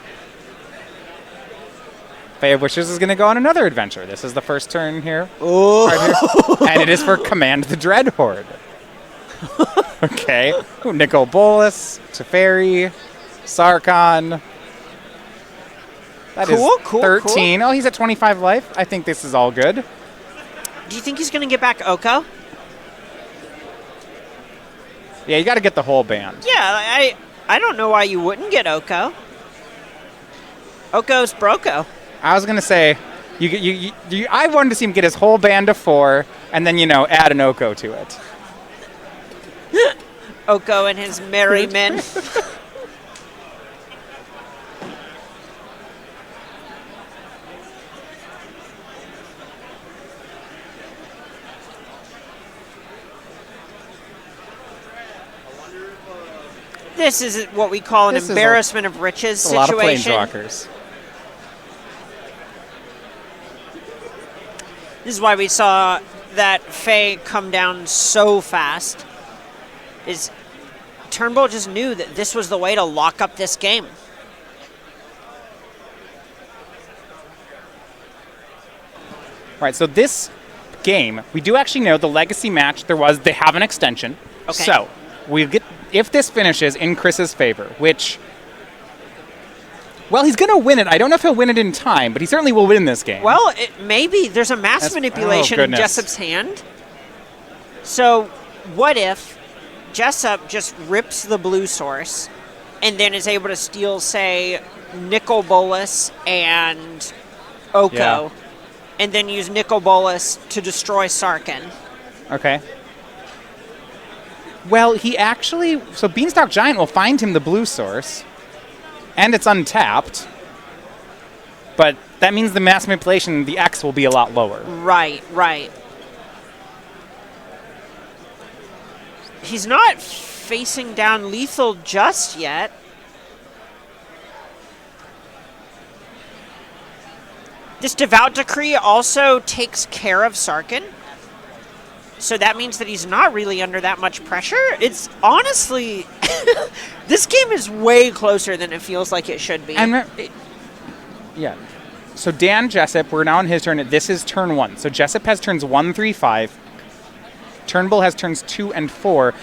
Fae of Wishes is going to go on another adventure. This is the first turn here. Oh. And it is for Command the Dread Horde. Okay. Ooh, Nicol Bolas, Teferi, Sarkhan. That is Cool, 13. Oh, he's at 25 life. I think this is all good. Do you think he's going to get back Oko? Yeah, you got to get the whole band. Yeah, I don't know why you wouldn't get Oko. Oko's Broko. I was going to say, I wanted to see him get his whole band to 4, and then, add an Oko to it. Oko and his merry men. This is what we call an embarrassment of riches situation. A lot of planeswalkers. This is why we saw that Fae come down so fast. Turnbull just knew that this was the way to lock up this game. Right, so this game, we do actually know the legacy match they have an extension. Okay. So we get if this finishes in Chris's favor, which, well, he's going to win it. I don't know if he'll win it in time, but he certainly will win this game. Well, maybe there's a mass manipulation in Jessup's hand. So what if Jessup just rips the blue source and then is able to steal, say, Nicol Bolas and Oko, and then use Nicol Bolas to destroy Sarkhan? Okay. Well, he actually... So Beanstalk Giant will find him the blue source, and it's untapped. But that means the mass manipulation, the X, will be a lot lower. Right, right. He's not facing down lethal just yet. This Devout Decree also takes care of Sarkhan. So that means that he's not really under that much pressure. It's honestly, this game is way closer than it feels like it should be. Yeah. So Dan Jessup, we're now on his turn. This is turn 1. So Jessup has turns 1, 3, 5. Turnbull has turns 2 and 4.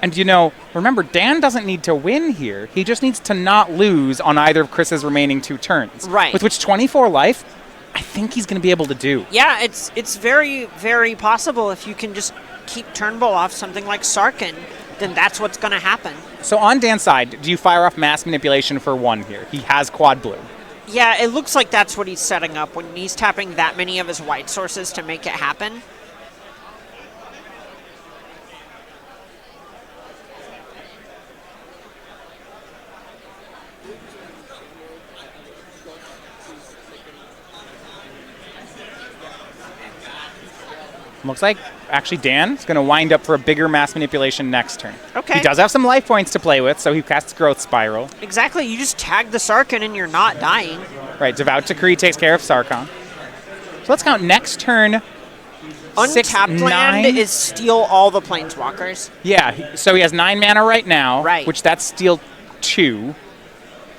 And, remember, Dan doesn't need to win here. He just needs to not lose on either of Chris's remaining 2 turns. Right. With which 24 life, I think he's going to be able to do. Yeah, it's very, very possible if you can just keep Turnbull off something like Sarkhan, then that's what's going to happen. So on Dan's side, do you fire off mass manipulation for 1 here? He has quad blue. Yeah, it looks like that's what he's setting up when he's tapping that many of his white sources to make it happen. Looks like, actually, Dan's going to wind up for a bigger mass manipulation next turn. Okay. He does have some life points to play with, so he casts Growth Spiral. Exactly. You just tag the Sarkhan and you're not dying. Right. Devout Decree takes care of Sarkhan. So let's count next turn. Untapped land is steal all the Planeswalkers. Yeah. So he has 9 mana right now. Right. Which that's steal 2.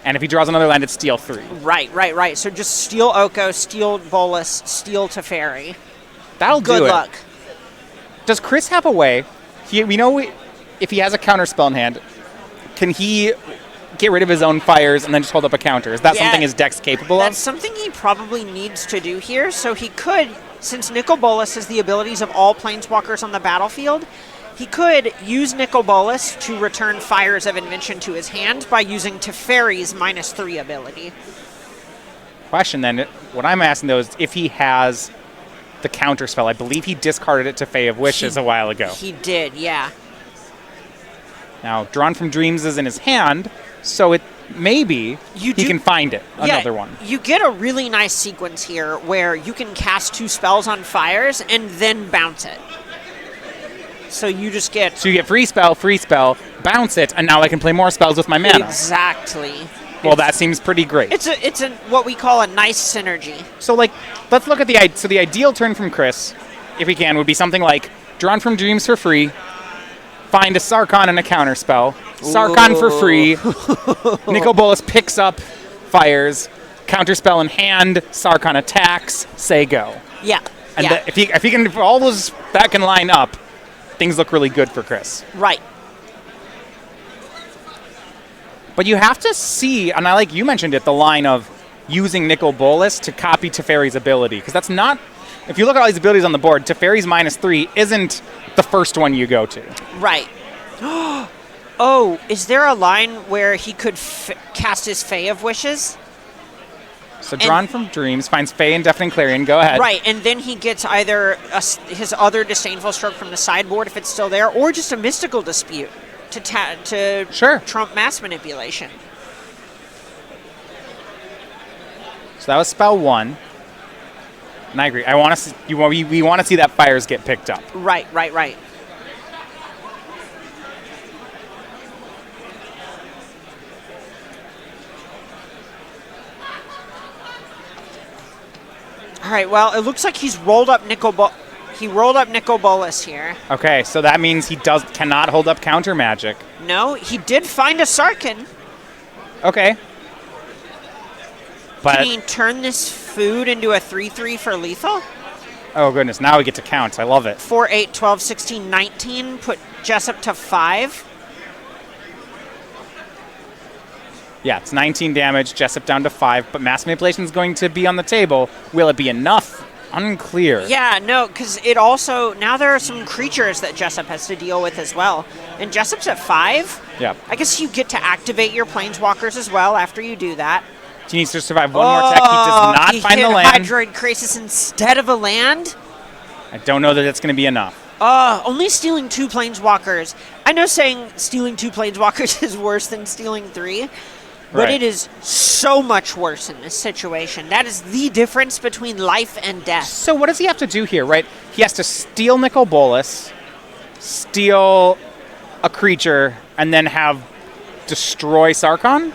And if he draws another land, it's steal 3. Right. So just steal Oko, steal Bolas, steal Teferi. That'll do it. Good luck. Does Chris have a way? We know if he has a counter spell in hand, can he get rid of his own fires and then just hold up a counter? Is that something his deck's capable of? That's something he probably needs to do here. So he could, since Nicol Bolas has the abilities of all Planeswalkers on the battlefield, he could use Nicol Bolas to return Fires of Invention to his hand by using Teferi's -3 ability. Question then, what I'm asking though is if he has the counter spell. I believe he discarded it to Fae of Wishes a while ago. He did, yeah. Now, Drawn from Dreams is in his hand, so it maybe he can find it. Another one. You get a really nice sequence here where you can cast 2 spells on fires and then bounce it. So you just get... So you get free spell, bounce it, and now I can play more spells with my mana. Exactly. Well, that seems pretty great. It's a what we call a nice synergy. So, let's look at the ideal turn from Chris, if we can, would be something like Drawn from Dreams for free, find a Sarkhan and a counterspell, Sarkhan for free, Nicol Bolas picks up fires, counterspell in hand, Sarkhan attacks, say go. Yeah. And if he can, if all those that can line up, things look really good for Chris. Right. But you have to see, and like you mentioned it, the line of using Nicol Bolas to copy Teferi's ability. Because that's not, if you look at all these abilities on the board, Teferi's -3 isn't the first one you go to. Right. Oh, is there a line where he could cast his Fae of Wishes? So Drawn from Dreams finds Fae and Deafening Clarion. Go ahead. Right, and then he gets either his other Disdainful Stroke from the sideboard if it's still there, or just a Mystical Dispute to trump mass manipulation. So that was spell 1. And I agree. I want to we want to see that fires get picked up. Right. All right. Well, it looks like he's rolled up Nicol Bolas here. Okay, so that means he cannot hold up counter magic. No, he did find a Sarkhan. Okay. But can he turn this food into a 3/3 for lethal? Oh goodness, now we get to count. I love it. 4, 8, 12, 16, 19. Put Jessup to 5. Yeah, it's 19 damage, Jessup down to 5, but Mass Manipulation is going to be on the table. Will it be enough? Unclear. Yeah, no, because it also, now there are some creatures that Jessup has to deal with as well. And Jessup's at 5. Yeah. I guess you get to activate your Planeswalkers as well after you do that. He needs to survive one more tech. He does not find the land. Hydroid Krasis instead of a land? I don't know that it's going to be enough. Only stealing 2 Planeswalkers. I know saying stealing 2 Planeswalkers is worse than stealing 3, but Right. it is so much worse in this situation. That is the difference between life and death. So what does he have to do here, right? He has to steal Nicol Bolas, steal a creature, and then have destroy Sarkhan?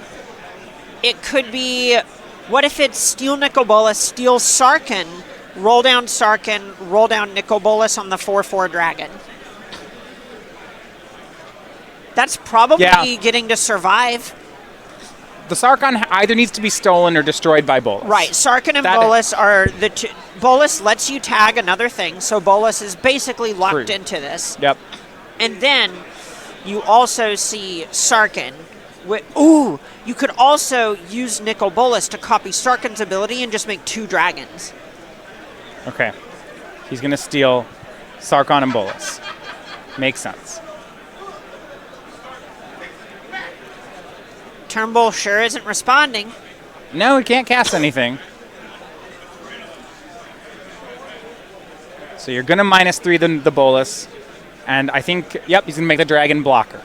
It could be, what if it's steal Nicol Bolas, steal Sarkhan, roll down Nicol Bolas on the 4/4 dragon. That's probably getting to survive. The Sarkhan either needs to be stolen or destroyed by Bolas. Right, Sarkhan and Bolas are the two. Bolas lets you tag another thing, so Bolas is basically locked into this. Yep. And then you also see Sarkhan. Ooh, you could also use Nicol Bolas to copy Sarkhan's ability and just make 2 dragons. Okay. He's going to steal Sarkhan and Bolas. Makes sense. Turnbull sure isn't responding. No, he can't cast anything. So you're going to -3 the Bolas. And I think, yep, he's going to make the dragon blocker.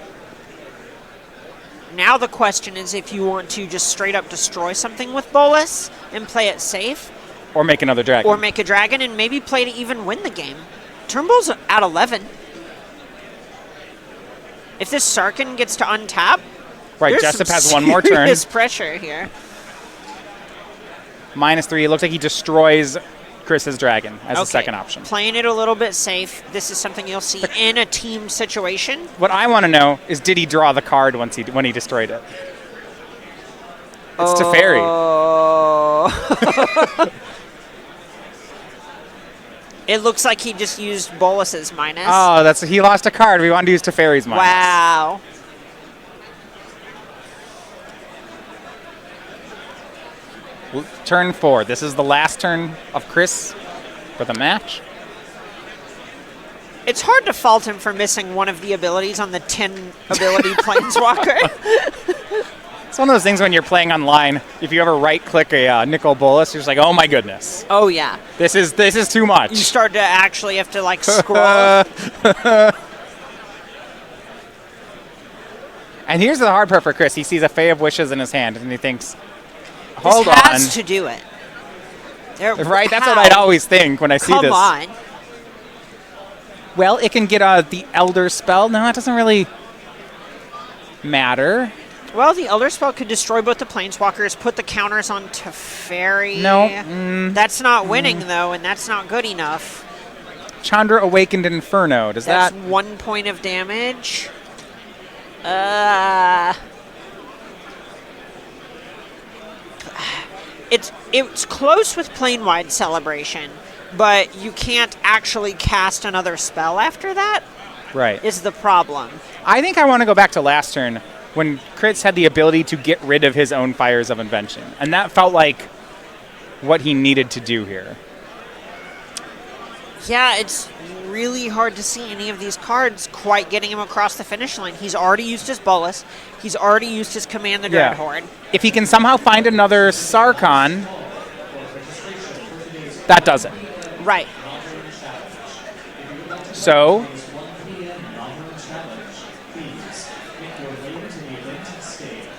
Now the question is if you want to just straight up destroy something with Bolas and play it safe. Or make another dragon. Or make a dragon and maybe play to even win the game. Turnbull's at 11. If this Sarkhan gets to untap, Right, Jessup has one more turn. Serious pressure here. -3. It looks like he destroys Chris's dragon as a second option. Playing it a little bit safe. This is something you'll see in a team situation. What I want to know is, did he draw the card when he destroyed it? It's Teferi. It looks like he just used Bolas's minus. Oh, he lost a card. We want to use Teferi's minus. Wow. Turn 4. This is the last turn of Chris for the match. It's hard to fault him for missing one of the abilities on the 10 ability Planeswalker. It's one of those things when you're playing online, if you ever right-click a Nicol Bolas, you're just like, oh my goodness. Oh, yeah. This is too much. You start to actually have to, like, scroll. And here's the hard part for Chris. He sees a Fae of Wishes in his hand, and he thinks, hold this on. has to do it. Right? That's what I'd always think when I see this. Come on. Well, it can get the Elder spell. No, that doesn't really matter. Well, the Elder spell could destroy both the Planeswalkers, put the counters on Teferi. No. That's not winning, though, and that's not good enough. Chandra Awakened Inferno. That's 1 point of damage. It's close with Plane-Wide Celebration, but you can't actually cast another spell after that. Right. Is the problem. I think I want to go back to last turn when Chris had the ability to get rid of his own Fires of Invention. And that felt like what he needed to do here. Yeah, it's really hard to see any of these cards quite getting him across the finish line. He's already used his Bolas. He's already used his Command the Dread Horde. If he can somehow find another Sarkhan, that does it. Right. So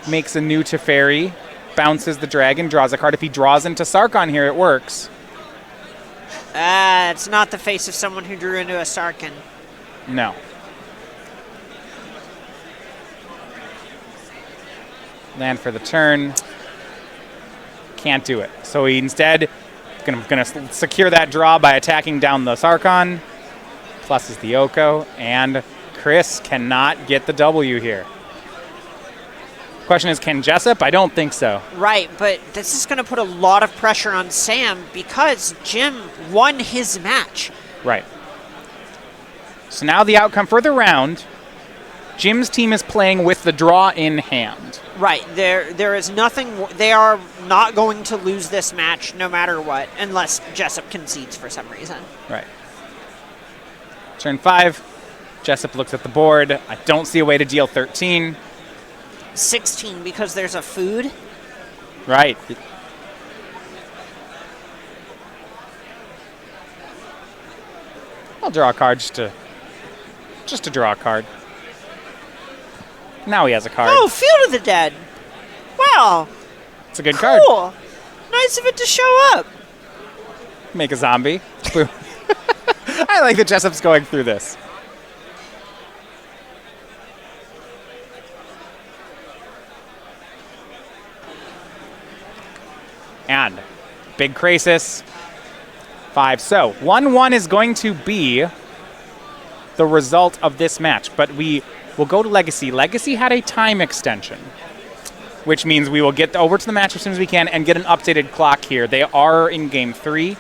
makes a new Teferi, bounces the dragon, draws a card. If he draws into Sarkhan here, it works. It's not the face of someone who drew into a Sarkhan. No. Land for the turn. Can't do it. So he instead going to secure that draw by attacking down the Sarkhan. Plus is the Oko. And Chris cannot get the W here. Question is, can Jessup? I don't think so. Right, but this is going to put a lot of pressure on Sam because Jim won his match. Right. So now the outcome for the round Jim's team is playing with the draw in hand. Right. There is nothing. They are not going to lose this match no matter what, unless Jessup concedes for some reason. Right. Turn 5. Jessup looks at the board. I don't see a way to deal 13. 16 because there's a food. Right. I'll draw a card just to draw a card. Now he has a card. Oh, Field of the Dead. Wow. It's a good card. Cool. Nice of it to show up. Make a zombie. I like that Jessup's going through this. And big crisis. 5. So 1-1 is going to be the result of this match, but we will go to Legacy. Legacy had a time extension, which means we will get over to the match as soon as we can and get an updated clock here. They are in Game 3.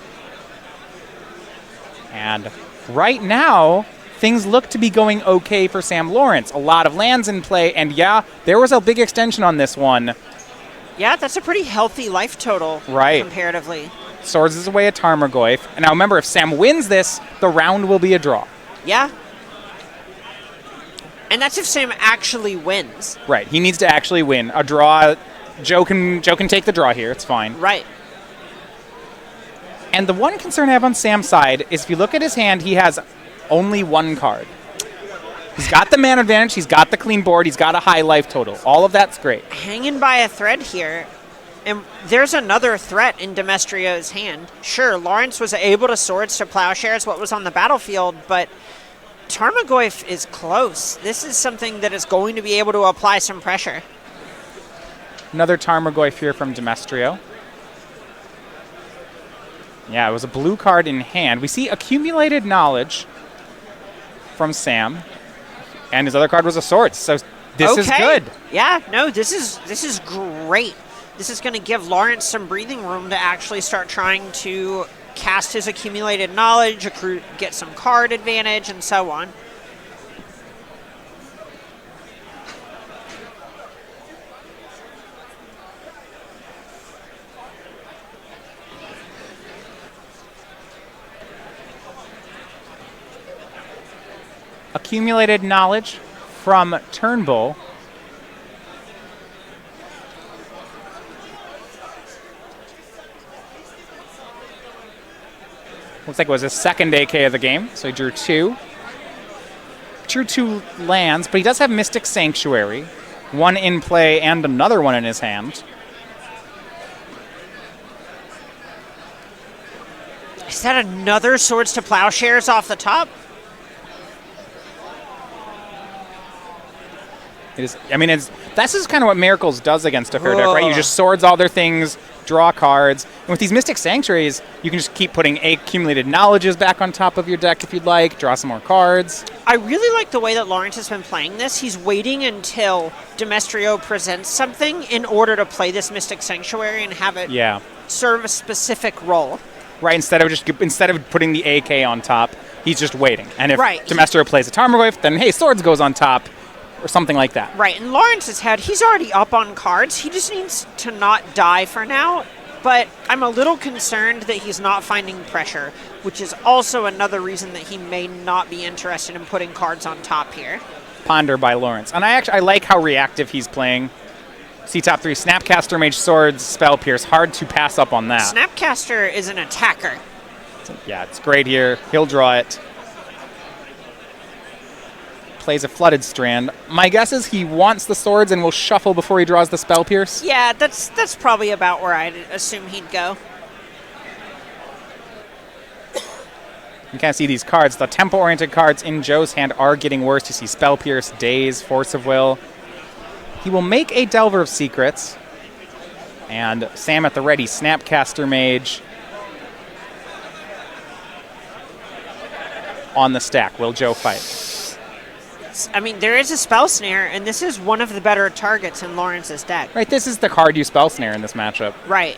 And right now, things look to be going okay for Sam Lawrence. A lot of lands in play, and yeah, there was a big extension on this one. Yeah, that's a pretty healthy life total, Right. comparatively. Swords is away at Tarmogoyf. And now remember, if Sam wins this, the round will be a draw. Yeah. And that's if Sam actually wins. Right, he needs to actually win. A draw, Joe can take the draw here, it's fine. Right. And the one concern I have on Sam's side is if you look at his hand, he has only one card. He's got the mana advantage, he's got the clean board, he's got a high life total. All of that's great. Hanging by a thread here. And there's another threat in Demestrio's hand. Sure, Lawrence was able to Swords to Plowshares what was on the battlefield, but Tarmogoyf is close. This is something that is going to be able to apply some pressure. Another Tarmogoyf here from Demestrio. Yeah, it was a blue card in hand. We see Accumulated Knowledge from Sam, and his other card was a Swords, so this is good. Yeah, no, this is great. This is going to give Lawrence some breathing room to actually start trying to cast his Accumulated Knowledge, get some card advantage, and so on. Accumulated Knowledge from Turnbull. Looks like it was his second AK of the game, so he drew 2. Drew 2 lands, but he does have Mystic Sanctuary. One in play and another one in his hand. Is that another Swords to Plowshares off the top? It is. I mean, this is kind of what Miracles does against a fair deck, right? You just Swords all their things, draw cards. And with these Mystic Sanctuaries, you can just keep putting Accumulated Knowledges back on top of your deck if you'd like, draw some more cards. I really like the way that Lawrence has been playing this. He's waiting until Demestrio presents something in order to play this Mystic Sanctuary and have it serve a specific role. Right, instead of putting the AK on top, he's just waiting. And if Right. Demestrio plays a Tarmogoyf, then hey, Swords goes on top, or something like that. Right, in Lawrence's head, he's already up on cards. He just needs to not die for now. But I'm a little concerned that he's not finding pressure, which is also another reason that he may not be interested in putting cards on top here. Ponder by Lawrence. And I like how reactive he's playing. See top 3, Snapcaster, Mage Swords, Spell Pierce. Hard to pass up on that. Snapcaster is an attacker. Yeah, it's great here. He'll draw it. Plays a Flooded Strand. My guess is he wants the Swords and will shuffle before he draws the Spell Pierce. Yeah, that's probably about where I'd assume he'd go. You can't see these cards. The tempo-oriented cards in Joe's hand are getting worse. You see Spell Pierce, Daze, Force of Will. He will make a Delver of Secrets. And Sam at the ready, Snapcaster Mage. On the stack. Will Joe fight? I mean, there is a Spell Snare, and this is one of the better targets in Lawrence's deck. Right, this is the card you Spell Snare in this matchup. Right.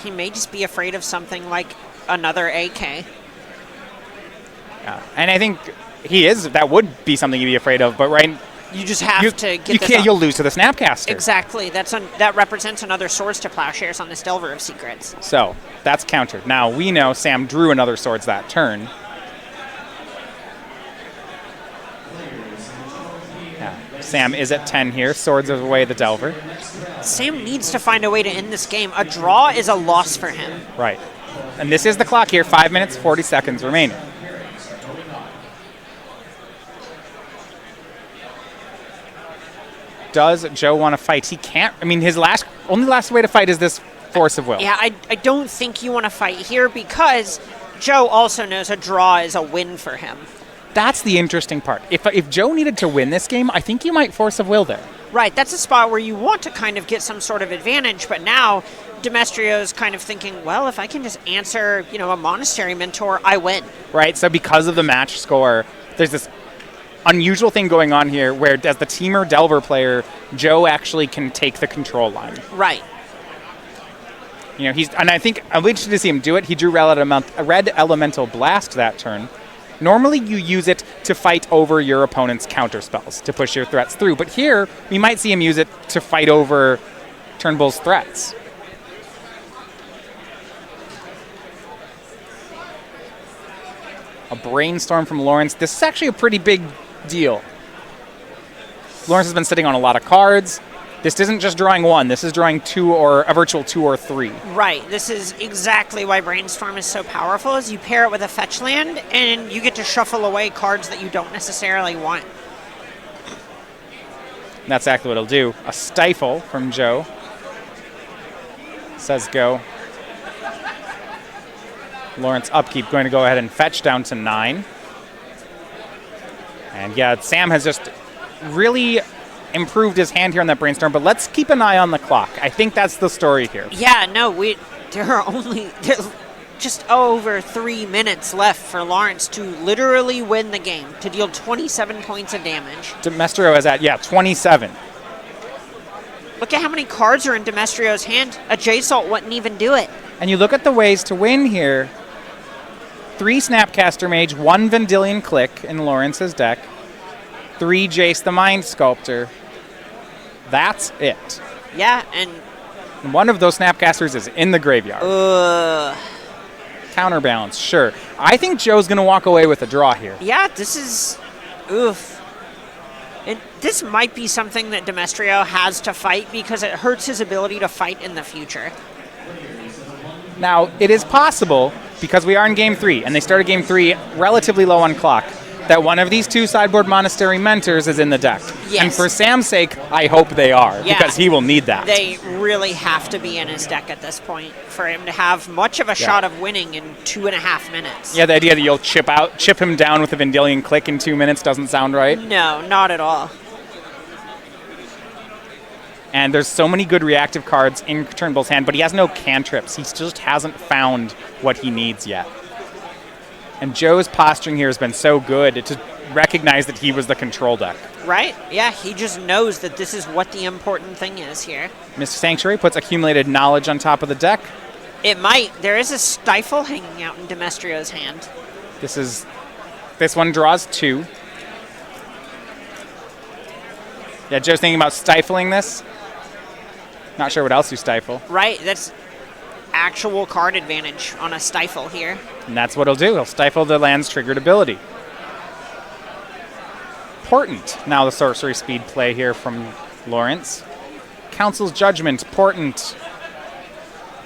He may just be afraid of something like another AK. Yeah. And I think he is. That would be something you'd be afraid of. But right, You just have to get this up. You'll lose to the Snapcaster. Exactly. That represents another Swords to Plowshares on this Delver of Secrets. So that's countered. Now we know Sam drew another Swords that turn. Yeah. Sam is at 10 here. Swords away the Delver. Sam needs to find a way to end this game. A draw is a loss for him. Right. And this is the clock here. 5 minutes, 40 seconds remaining. Does Joe want to fight? He can't. I mean, his only last way to fight is this Force of Will. Yeah, I don't think you want to fight here because Joe also knows a draw is a win for him. That's the interesting part. If Joe needed to win this game, I think you might Force of Will there. Right, that's a spot where you want to kind of get some sort of advantage, but now Demestrio's kind of thinking, well, if I can just answer, a Monastery Mentor, I win. Right, so because of the match score, there's this unusual thing going on here where as the Teamer Delver player, Joe actually can take the control line. Right. And I think I'm interested to see him do it. He drew Red Elemental Blast that turn. Normally you use it to fight over your opponent's counter spells, to push your threats through. But here, we might see him use it to fight over Turnbull's threats. A Brainstorm from Lawrence. This is actually a pretty big deal. Lawrence has been sitting on a lot of cards. This isn't just drawing one. This is drawing two or a virtual 2 or 3. Right. This is exactly why Brainstorm is so powerful, is you pair it with a fetch land, and you get to shuffle away cards that you don't necessarily want. And that's exactly what it'll do. A Stifle from Joe. Says go. Lawrence upkeep going to go ahead and fetch down to 9. And yeah, Sam has just really improved his hand here on that Brainstorm, but let's keep an eye on the clock. I think that's the story here. Yeah, no, there's just over 3 minutes left for Lawrence to literally win the game, to deal 27 points of damage. Demestrio is at, 27. Look at how many cards are in Demestrio's hand. A Jessup wouldn't even do it. And you look at the ways to win here. 3 Snapcaster Mage, 1 Vendilion Click in Lawrence's deck, 3 Jace the Mind Sculptor. That's it. Yeah, and one of those Snapcasters is in the graveyard. Counterbalance, sure. I think Joe's going to walk away with a draw here. Yeah, this is... Oof. And this might be something that Demestrio has to fight because it hurts his ability to fight in the future. Now, it is possible, because we are in Game 3, and they started Game 3 relatively low on clock, that one of these 2 sideboard Monastery Mentors is in the deck. Yes. And for Sam's sake, I hope they are, because he will need that. They really have to be in his deck at this point for him to have much of a shot of winning in 2.5 minutes. Yeah, the idea that you'll chip him down with a Vendilion Click in 2 minutes doesn't sound right. No, not at all. And there's so many good reactive cards in Turnbull's hand, but he has no cantrips. He just hasn't found what he needs yet. And Joe's posturing here has been so good to recognize that he was the control deck. Right? Yeah, he just knows that this is what the important thing is here. Mr. Sanctuary puts Accumulated Knowledge on top of the deck. It might. There is a Stifle hanging out in Demestrio's hand. This one draws 2. Yeah, Joe's thinking about stifling this. Not sure what else you stifle. Right, that's actual card advantage on a Stifle here. And that's what he'll do. He'll stifle the land's triggered ability. Portent. Now the sorcery speed play here from Lawrence. Council's Judgment. Portent.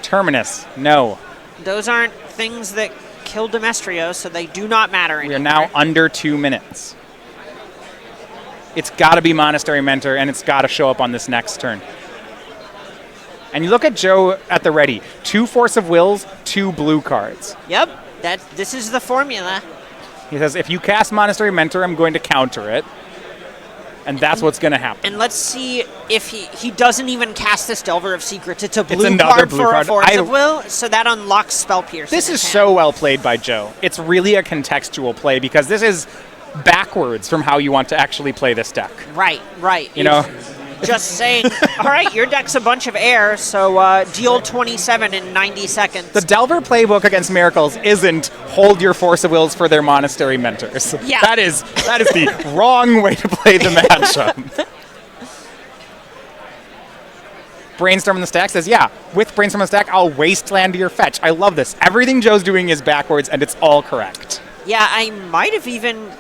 Terminus. No. Those aren't things that kill Demestrio, so they do not matter anymore. We are now under 2 minutes. It's got to be Monastery Mentor, and it's got to show up on this next turn. And you look at Joe at the ready. 2 Force of Wills, 2 blue cards. Yep, this is the formula. He says, if you cast Monastery Mentor, I'm going to counter it. And that's what's going to happen. And let's see if he doesn't even cast this Delver of Secrets. It's a blue another card blue for card. a Force of Will, so that unlocks Spell Pierce. This is so well played by Joe. It's really a contextual play because this is backwards from how you want to actually play this deck. Right. You know, Just saying. All right, your deck's a bunch of air, so deal 27 in 90 seconds. The Delver playbook against Miracles isn't hold your Force of Wills for their Monastery Mentors. Yeah. That is the wrong way to play the matchup. Brainstorm in the stack says, yeah, with Brainstorm in the stack, I'll wasteland your fetch. I love this. Everything Joe's doing is backwards, and it's all correct. Yeah, I might have even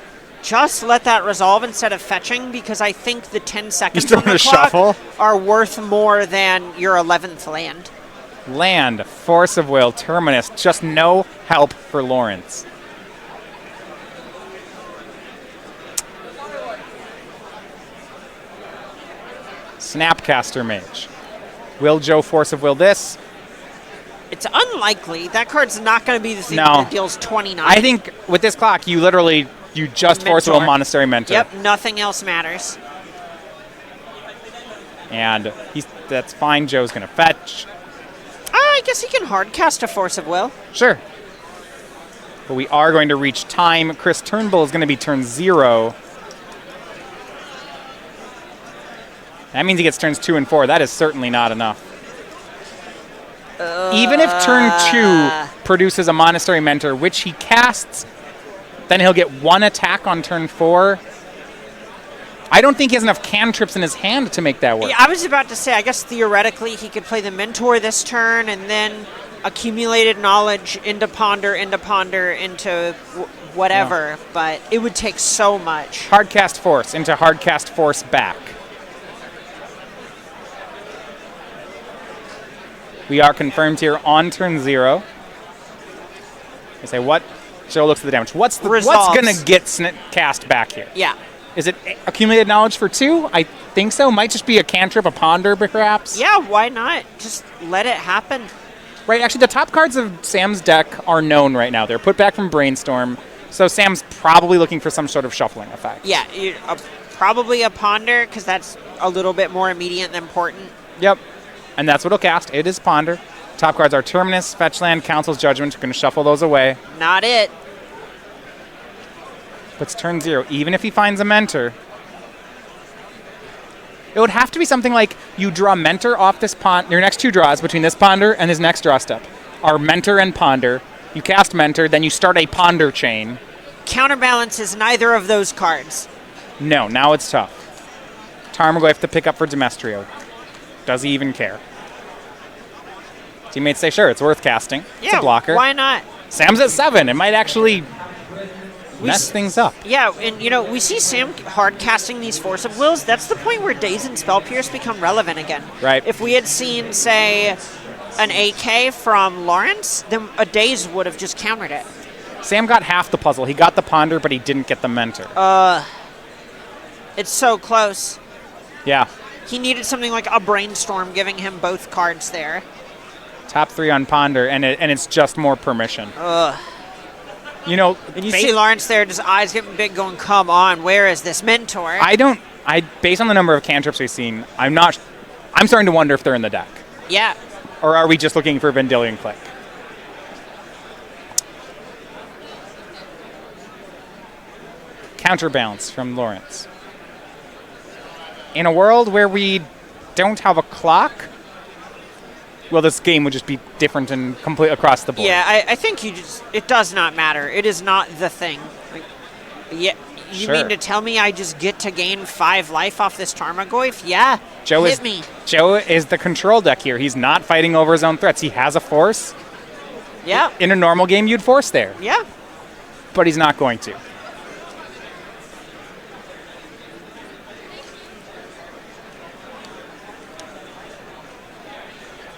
just let that resolve instead of fetching, because I think the 10 seconds on the clock shuffle? Are worth more than your 11th land. Land, Force of Will, Terminus, just no help for Lawrence. Snapcaster Mage. Will Joe Force of Will this? It's unlikely. That card's not going to be the thing No. that deals 29. I think with this clock, you just Force of Will Monastery Mentor. Yep, nothing else matters. And that's fine. Joe's going to fetch. I guess he can hard cast a Force of Will. Sure. But we are going to reach time. Chris Turnbull is going to be turn 0. That means he gets turns 2 and 4. That is certainly not enough. Even if turn 2 produces a Monastery Mentor, which he casts, then he'll get 1 attack on turn 4. I don't think he has enough cantrips in his hand to make that work. Yeah, I was about to say, I guess theoretically he could play the Mentor this turn and then accumulated knowledge into Ponder, into whatever, but it would take so much. Hardcast Force into Hardcast Force back. We are confirmed here on turn 0. I say what? Joe looks at the damage. What's going to get cast back here? Yeah. Is it accumulated knowledge for 2? I think so. Might just be a cantrip, a ponder, perhaps. Yeah, why not? Just let it happen. Right, actually, the top cards of Sam's deck are known right now. They're put back from Brainstorm, so Sam's probably looking for some sort of shuffling effect. Yeah, probably a ponder, because that's a little bit more immediate than important. Yep, and that's what he'll cast. It is ponder. Top cards are Terminus, Fetchland, Council's Judgment. We're going to shuffle those away. Not it. But it's turn 0. Even if he finds a Mentor, it would have to be something like you draw Mentor off this ponder. Your next 2 draws between this ponder and his next draw step are Mentor and Ponder. You cast Mentor, then you start a Ponder chain. Counterbalance is neither of those cards. No, now it's tough. Tarmogoyf to pick up for Demestrio. Does he even care? Teammates say, sure, it's worth casting. It's a blocker. Why not? Sam's at 7. It might actually mess things up. Yeah, and we see Sam hard casting these Force of Wills. That's the point where Daze and Spell Pierce become relevant again. Right. If we had seen, say, an AK from Lawrence, then a Daze would have just countered it. Sam got half the puzzle. He got the Ponder, but he didn't get the Mentor. It's so close. Yeah. He needed something like a Brainstorm giving him both cards there. Top 3 on Ponder, and it's just more permission. And you see Lawrence there, his eyes getting big, going, come on, where is this Mentor? Based on the number of cantrips we've seen, I'm starting to wonder if they're in the deck. Yeah. Or are we just looking for Vendilion Click? Counterbalance from Lawrence. In a world where we don't have a clock, well, this game would just be different and complete across the board. Yeah, I think it does not matter. It is not the thing. You mean to tell me I just get to gain 5 life off this Tarmogoyf? Yeah, hit me. Joe is the control deck here. He's not fighting over his own threats. He has a force. Yeah. In a normal game, you'd force there. Yeah. But he's not going to.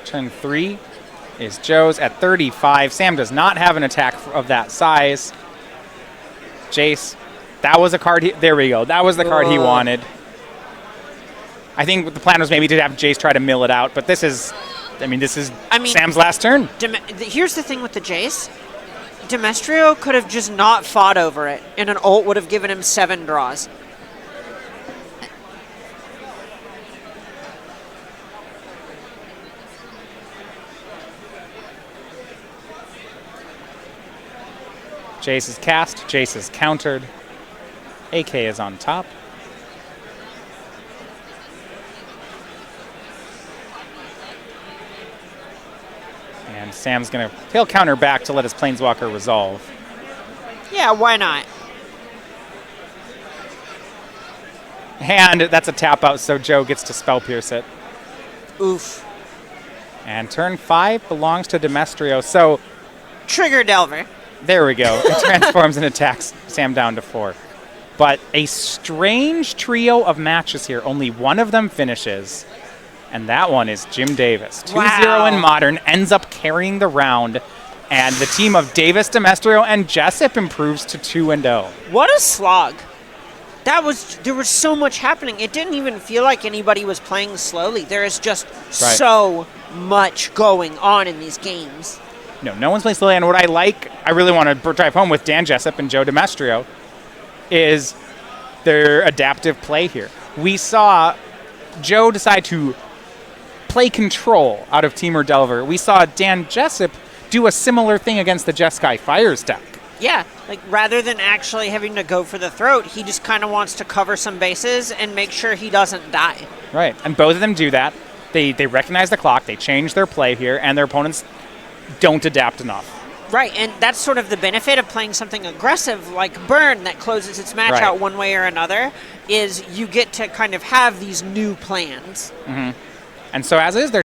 Turn 3 is Joe's at 35. Sam does not have an attack of that size. Jace, that was a card. There we go. That was the card he wanted. I think the plan was maybe to have Jace try to mill it out, but this is Sam's last turn. Here's the thing with the Jace. Demestrio could have just not fought over it, and an ult would have given him 7 draws. Jace is cast. Jace is countered. AK is on top. And Sam's going to, he'll counter back to let his Planeswalker resolve. Yeah, why not? And that's a tap out, so Joe gets to Spell Pierce it. Oof. And turn 5 belongs to Demestrio, so Trigger Delver. there we go. It transforms and attacks Sam down to 4. But a strange trio of matches here. Only one of them finishes, and that one is Jim Davis. 2-0 in Modern, ends up carrying the round, and the team of Davis, Demestrio, and Jessup improves to 2-0. What a slog. There was so much happening. It didn't even feel like anybody was playing slowly. There is just so much going on in these games. No one's playing slowly, and what I really want to drive home with Dan Jessup and Joe Demestrio is their adaptive play here. We saw Joe decide to play control out of Temur Delver. We saw Dan Jessup do a similar thing against the Jeskai Fires deck. Yeah, like rather than actually having to go for the throat, he just kind of wants to cover some bases and make sure he doesn't die. Right, and both of them do that. They recognize the clock, they change their play here, and their opponents don't adapt enough. Right, and that's sort of the benefit of playing something aggressive like Burn that closes its match out one way or another, is you get to kind of have these new plans. Mm-hmm. And so as is, they're